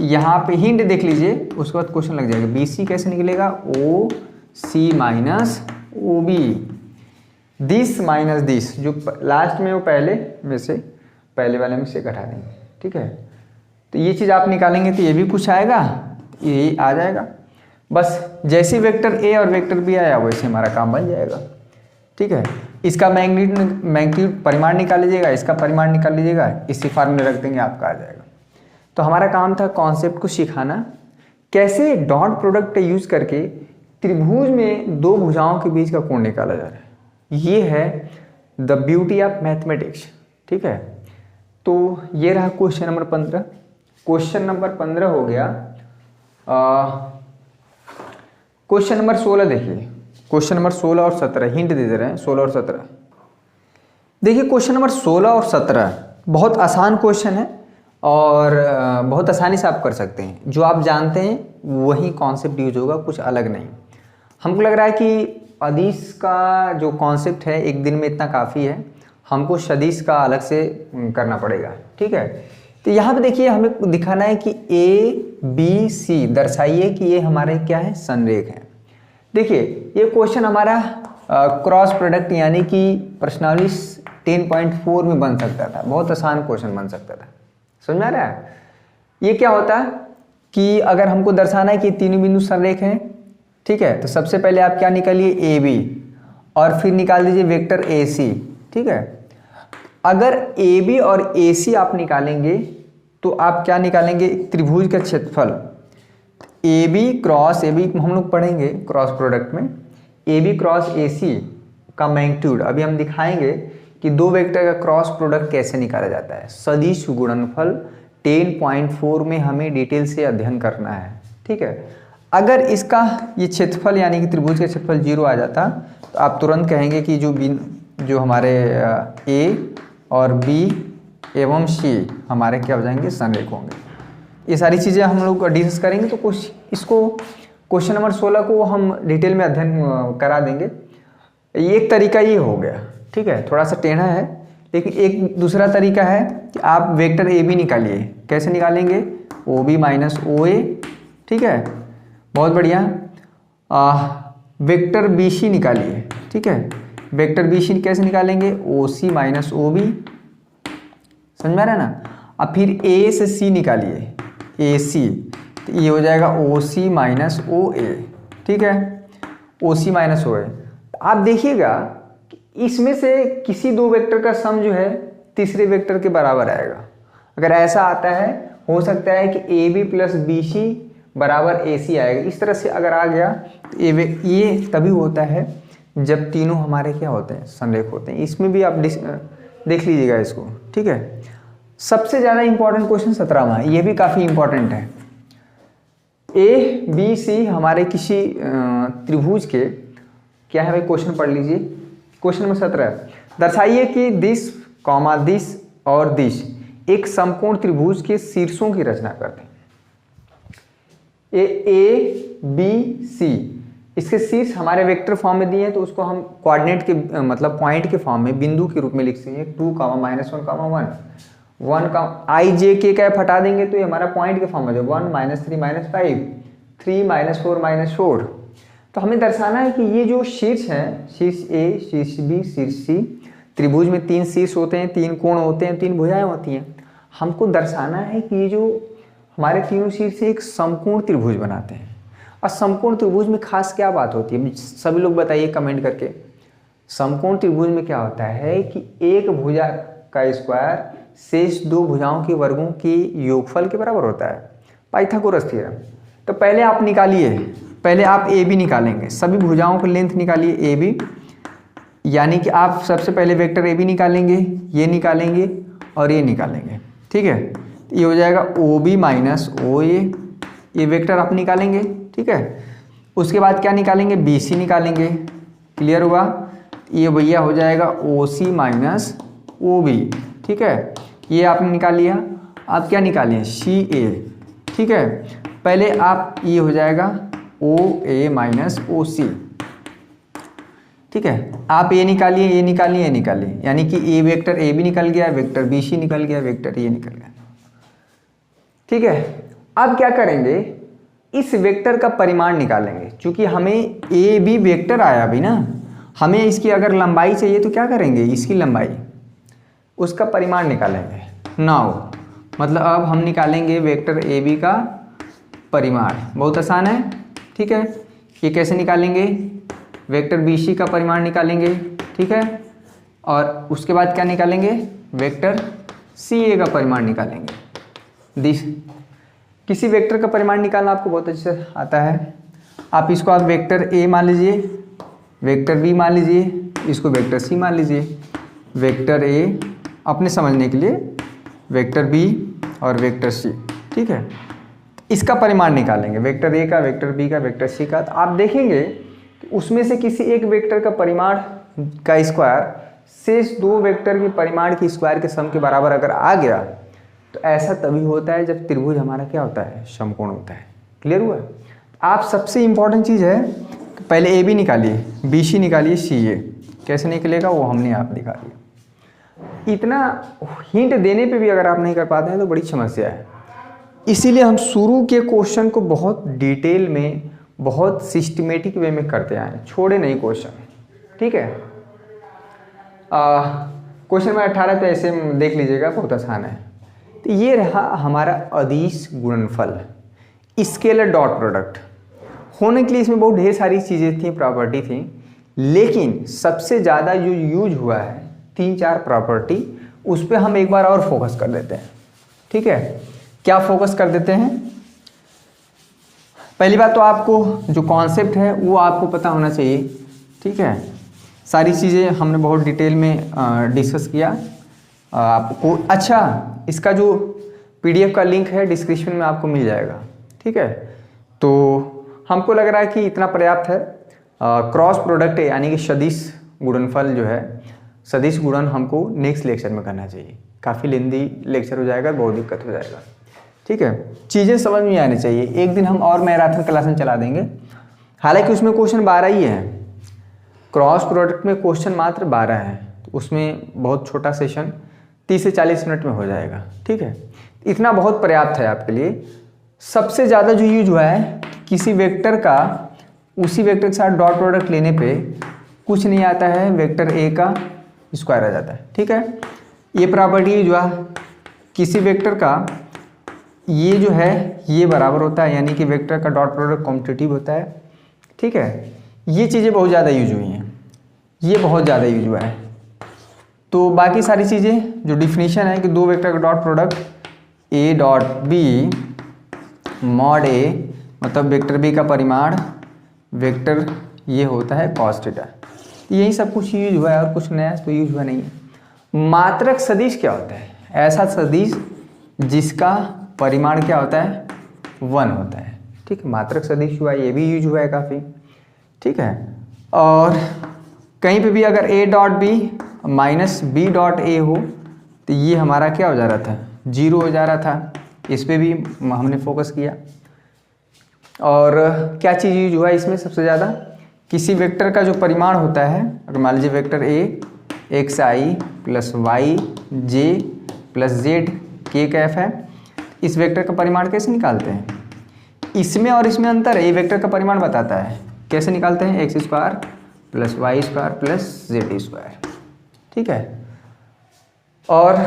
यहाँ पे हिंट देख लीजिए, उसके बाद क्वेश्चन लग जाएगा। बी सी कैसे निकलेगा, O C minus O B, this minus this, जो लास्ट में वो पहले वाले में से घटा देंगे। ठीक है, तो ये चीज़ आप निकालेंगे तो ये भी कुछ आएगा, ये आ जाएगा। बस जैसे वेक्टर ए और वेक्टर बी आया वैसे हमारा काम बन जाएगा। ठीक है, इसका मैग्नीट्यूड परिमाण निकाल लीजिएगा, इसका परिमाण निकाल लीजिएगा, इसी फॉर्मूले रख देंगे, आपका आ जाएगा। तो हमारा काम था कॉन्सेप्ट को सिखाना, कैसे डॉट प्रोडक्ट का यूज करके त्रिभुज में दो भुजाओं के बीच का कोण निकाला जा रहा है। ये है द ब्यूटी ऑफ मैथमेटिक्स। ठीक है, तो ये रहा क्वेश्चन नंबर 15। क्वेश्चन नंबर 15 हो गया। क्वेश्चन नंबर 16 देखिए। क्वेश्चन नंबर 16 और 17 हिंट दे दे रहे हैं, 16 और 17। देखिए क्वेश्चन नंबर 16 और 17 बहुत आसान क्वेश्चन है और बहुत आसानी से आप कर सकते हैं। जो आप जानते हैं वही कॉन्सेप्ट यूज होगा, कुछ अलग नहीं। हमको लग रहा है कि अदिश का जो कॉन्सेप्ट है एक दिन में इतना काफ़ी है, हमको सदिश का अलग से करना पड़ेगा, ठीक है। तो यहाँ पे देखिए हमें दिखाना है कि ABC दर्शाइए कि ये हमारे क्या है, संरेख है। देखिए ये क्वेश्चन हमारा क्रॉस प्रोडक्ट यानी कि प्रश्नावली 10.4 में बन सकता था, बहुत आसान क्वेश्चन बन सकता था, समझ में आ रहा है। ये क्या होता है कि अगर हमको दर्शाना है कि तीनों बिंदु संरेख हैं, ठीक है, तो सबसे पहले आप क्या निकालिए AB और फिर निकाल दीजिए वेक्टर AC, ठीक है। अगर AB और AC आप निकालेंगे तो आप क्या निकालेंगे, त्रिभुज का क्षेत्रफल। AB क्रॉस AB हम लोग पढ़ेंगे क्रॉस प्रोडक्ट में, AB क्रॉस AC का मैग्नीट्यूड। अभी हम दिखाएंगे कि दो वेक्टर का क्रॉस प्रोडक्ट कैसे निकाला जाता है। सदिश गुणनफल 10.4 में हमें डिटेल से अध्ययन करना है, ठीक है। अगर इसका ये क्षेत्रफल यानी कि त्रिभुज का क्षेत्रफल 0 आ जाता तो आप तुरंत कहेंगे कि जो हमारे A और B एवं C हमारे क्या हो जाएंगे, संरेख होंगे। ये सारी चीज़ें हम लोग डिस्कस करेंगे, तो कुछ इसको क्वेश्चन नंबर 16 को हम डिटेल में अध्ययन करा देंगे। एक तरीका ये हो गया, ठीक है, थोड़ा सा टेढ़ा है, लेकिन एक दूसरा तरीका है कि आप वेक्टर AB निकालिए। कैसे निकालेंगे, OB माइनस OA, ठीक है, बहुत बढ़िया। वेक्टर BC निकालिए, ठीक है, वेक्टर BC कैसे निकालेंगे, OC माइनस OB, समझ में आ रहा है ना। अब फिर A से C निकालिए, AC, तो ये हो जाएगा OC माइनस OA, ठीक है, OC माइनस OA। आप देखिएगा कि इसमें से किसी दो वेक्टर का सम जो है तीसरे वेक्टर के बराबर आएगा। अगर ऐसा आता है, हो सकता है कि AB प्लस BC बराबर AC आएगा। इस तरह से अगर आ गया तो ये तभी होता है जब तीनों हमारे क्या होते हैं, संरेख होते हैं। इसमें भी आप देख लीजिएगा इसको, ठीक है। सबसे ज़्यादा इंपॉर्टेंट क्वेश्चन 17वां है, ये भी काफ़ी इंपॉर्टेंट है। ABC हमारे किसी त्रिभुज के क्या है भाई, क्वेश्चन पढ़ लीजिए। क्वेश्चन नंबर 17, दर्शाइए कि दिश कॉमा दिश और दिश एक समकोण त्रिभुज के शीर्षों की रचना करते हैं। ABC इसके शीर्ष हमारे वेक्टर फॉर्म में दिए हैं, तो उसको हम कोऑर्डिनेट के मतलब पॉइंट के फॉर्म में बिंदु के रूप में लिख सकते हैं। 2, -1, 1 का I J K का हटा देंगे तो ये हमारा पॉइंट के फॉर्म में जो 1, -3, -5, 3, -4, -4। तो हमें दर्शाना है कि ये जो शीर्ष है, शीर्ष A, शीर्ष B, शीर्ष C, त्रिभुज में 3 शीर्ष होते हैं, 3 कोण होते हैं, 3 भुजाएं होती हैं। हमको दर्शाना है कि ये जो हमारे तीनों शीर्ष एक समकोण त्रिभुज बनाते हैं। और समकोण त्रिभुज में खास क्या बात होती है, सभी लोग बताइए कमेंट करके। समकोण त्रिभुज में क्या होता है कि एक भुजा का स्क्वायर शेष दो भुजाओं के वर्गों के योगफल के बराबर होता है, पाइथागोरस थ्योरम। तो पहले आप निकालिए, पहले आप AB निकालेंगे, सभी भुजाओं की लेंथ निकालिए AB, यानी कि आप सबसे पहले वेक्टर AB निकालेंगे, ये निकालेंगे और ये निकालेंगे, ठीक है। ये हो जाएगा OB माइनस OA, ये वेक्टर आप निकालेंगे, ठीक है। उसके बाद क्या निकालेंगे, BC निकालेंगे, क्लियर हुआ। ये भैया हो जाएगा OC माइनस OB, ठीक है, ये आपने निकाल लिया। आप क्या निकालिए, CA, ठीक है। पहले आप ये हो जाएगा OA माइनस OC, ठीक है। आप ये निकालिए, ये निकालिए, ये निकालिए, यानी कि ए वेक्टर AB निकल गया, वेक्टर BC निकल गया, वेक्टर ये निकल गया, ठीक है। अब क्या करेंगे, इस वेक्टर का परिमाण निकालेंगे। चूंकि हमें AB वेक्टर आया अभी ना, हमें इसकी अगर लंबाई चाहिए तो क्या करेंगे, इसकी लंबाई, उसका परिमाण निकालेंगे। नाउ मतलब अब हम निकालेंगे वेक्टर AB का परिमाण, बहुत आसान है, ठीक है। ये कैसे निकालेंगे, वेक्टर BC का परिमाण निकालेंगे, ठीक है। और उसके बाद क्या निकालेंगे, वेक्टर CA का परिमाण निकालेंगे। किसी वेक्टर का परिमाण निकालना आपको बहुत अच्छे से आता है। आप इसको आप वेक्टर A मान लीजिए, वेक्टर B मान लीजिए, इसको वेक्टर C मान लीजिए। वेक्टर A अपने समझने के लिए, वेक्टर B और वेक्टर C, ठीक है। इसका परिमाण निकालेंगे, वेक्टर A का, वेक्टर B का, वेक्टर C का। तो आप देखेंगे कि उसमें से किसी एक वेक्टर का परिमाण का स्क्वायर शेष दो वेक्टर के परिमाण के स्क्वायर के सम के बराबर अगर आ गया तो ऐसा तभी होता है जब त्रिभुज हमारा क्या होता है, समकोण होता है। क्लियर हुआ? आप सबसे इंपॉर्टेंट चीज़ है कि पहले ए बी निकालिए, बी सी निकालिए, सी ए कैसे निकलेगा वो हमने आप दिखा दिया। इतना हिंट देने पे भी अगर आप नहीं कर पाते हैं तो बड़ी समस्या है। इसीलिए हम शुरू के क्वेश्चन को बहुत डिटेल में, बहुत सिस्टमेटिक वे में करते आए, छोड़े नहीं क्वेश्चन। ठीक है, क्वेश्चन नंबर 18 तो ऐसे देख लीजिएगा, बहुत आसान है। तो ये रहा हमारा अदिश गुणनफल, स्केलर डॉट प्रोडक्ट। होने के लिए इसमें बहुत ढेर सारी चीज़ें थी, प्रॉपर्टी थी, लेकिन सबसे ज़्यादा जो यूज हुआ है 3-4 प्रॉपर्टी, उस पर हम एक बार और फोकस कर देते हैं। ठीक है, क्या फोकस कर देते हैं? पहली बात तो आपको जो कॉन्सेप्ट है वो आपको पता होना चाहिए। ठीक है, सारी चीज़ें हमने बहुत डिटेल में डिस्कस किया आपको। अच्छा, इसका जो PDF का लिंक है डिस्क्रिप्शन में आपको मिल जाएगा। ठीक है, तो हमको लग रहा है कि इतना पर्याप्त है। क्रॉस प्रोडक्ट यानी कि सदिश गुणनफल जो है, सदिश गुणन हमको नेक्स्ट लेक्चर में करना चाहिए। काफ़ी लेंदी लेक्चर हो जाएगा, बहुत दिक्कत हो जाएगा। ठीक है, चीज़ें समझ में आनी चाहिए। एक दिन हम और मैराथन क्लास में चला देंगे, हालांकि उसमें क्वेश्चन 12 ही है। क्रॉस प्रोडक्ट में क्वेश्चन मात्र 12 है, तो उसमें बहुत छोटा सेशन 30 से 40 मिनट में हो जाएगा। ठीक है, इतना बहुत पर्याप्त है आपके लिए। सबसे ज़्यादा जो यूज हुआ है, किसी वेक्टर का उसी वेक्टर के साथ डॉट प्रोडक्ट लेने पे कुछ नहीं आता है, वेक्टर ए का स्क्वायर आ जाता है। ठीक है, ये प्रॉपर्टी यूज हुआ, किसी वेक्टर का ये जो है ये बराबर होता है, यानी कि वेक्टर का डॉट प्रोडक्ट कॉम्पिटिटिव होता है। ठीक है, ये चीज़ें बहुत ज़्यादा यूज हुई हैं, ये बहुत ज़्यादा यूज हुआ है। तो बाकी सारी चीज़ें जो डिफिनीशन है कि दो वेक्टर का dot product A dot B mod A, मतलब वेक्टर बी का परिमाण वेक्टर ये होता है कॉस थीटा। यही सब कुछ यूज हुआ है और कुछ नया तो यूज हुआ नहीं है। मात्रक सदिश क्या होता है? ऐसा सदिश जिसका परिमाण क्या होता है, 1 होता है। ठीक है, मात्रक सदिश हुआ, ये भी यूज हुआ है काफ़ी। ठीक है, और कहीं पे भी अगर a dot B minus B dot A हो तो ये हमारा क्या हो जा रहा था, 0 हो जा रहा था। इस पे भी हमने फोकस किया। और क्या चीज़ यूज हुआ है इसमें सबसे ज़्यादा, किसी वेक्टर का जो परिमाण होता है, अगर मान लीजिए vector A X I plus Y J plus Z K cap है, इस वेक्टर का परिमाण कैसे निकालते हैं? इसमें और इसमें अंतर है, ये वेक्टर का परिमाण बताता है। कैसे निकालते हैं? X square plus Y square plus Z square. ठीक है, और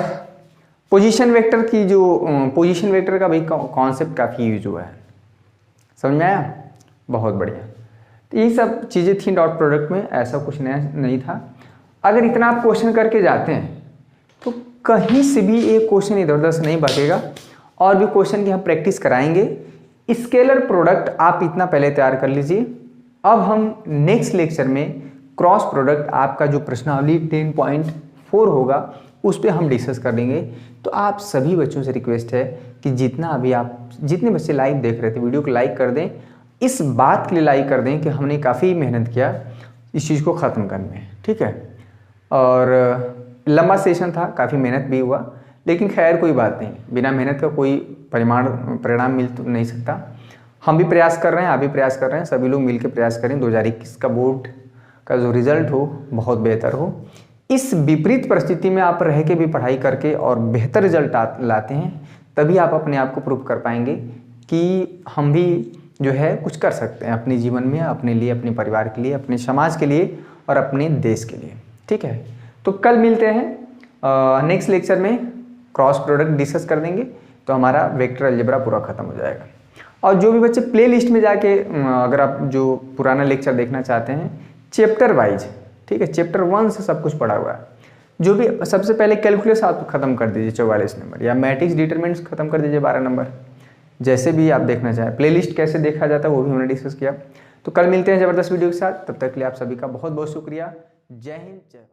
पोजीशन वेक्टर की जो पोजीशन वेक्टर का भी कॉन्सेप्ट काफ़ी यूज हुआ है। समझ में आया? बहुत बढ़िया। तो ये सब चीज़ें थी डॉट प्रोडक्ट में, ऐसा कुछ नया नहीं था। अगर इतना आप क्वेश्चन करके जाते हैं तो कहीं से भी एक क्वेश्चन इधर उधर से नहीं बचेगा, और भी क्वेश्चन की हम प्रैक्टिस कराएंगे। स्केलर प्रोडक्ट आप इतना पहले तैयार कर लीजिए। अब हम नेक्स्ट लेक्चर में क्रॉस प्रोडक्ट आपका जो प्रश्नावली 10.4 होगा उस पर हम डिस्कस कर लेंगे। तो आप सभी बच्चों से रिक्वेस्ट है कि जितने बच्चे लाइव देख रहे थे वीडियो को लाइक कर दें। इस बात के लिए लाइक कर दें कि हमने काफ़ी मेहनत किया इस चीज़ को ख़त्म करने में। ठीक है, और लंबा सेशन था, काफ़ी मेहनत भी हुआ, लेकिन खैर कोई बात नहीं, बिना मेहनत का कोई परिणाम मिल तो नहीं सकता। हम भी प्रयास कर रहे हैं, आप भी प्रयास कर रहे हैं, सभी लोग मिलकर प्रयास करें 2021 का बोर्ड का जो रिजल्ट हो बहुत बेहतर हो। इस विपरीत परिस्थिति में आप रह के भी पढ़ाई करके और बेहतर रिजल्ट लाते हैं, तभी आप अपने आप को प्रूव कर पाएंगे कि हम भी जो है कुछ कर सकते हैं अपने जीवन में, अपने लिए, अपने परिवार के लिए, अपने समाज के लिए और अपने देश के लिए। ठीक है, तो कल मिलते हैं नेक्स्ट लेक्चर में, क्रॉस प्रोडक्ट डिस्कस कर देंगे, तो हमारा वेक्टर अलजेब्रा पूरा खत्म हो जाएगा। और जो भी बच्चे प्ले लिस्ट में जाके अगर आप जो पुराना लेक्चर देखना चाहते हैं चैप्टर वाइज, ठीक है, चैप्टर 1 से सब कुछ पढ़ा हुआ है। जो भी सबसे पहले कैलकुलस आप खत्म कर दीजिए 44 नंबर, या मैट्रिक्स डिटरमिनेंट्स खत्म कर दीजिए 12 नंबर, जैसे भी आप देखना चाहें। प्लेलिस्ट कैसे देखा जाता है वो भी हमने डिस्कस किया। तो कल मिलते हैं ज़बरदस्त वीडियो के साथ, तब तक के लिए आप सभी का बहुत बहुत शुक्रिया। जय हिंद, जय भारत।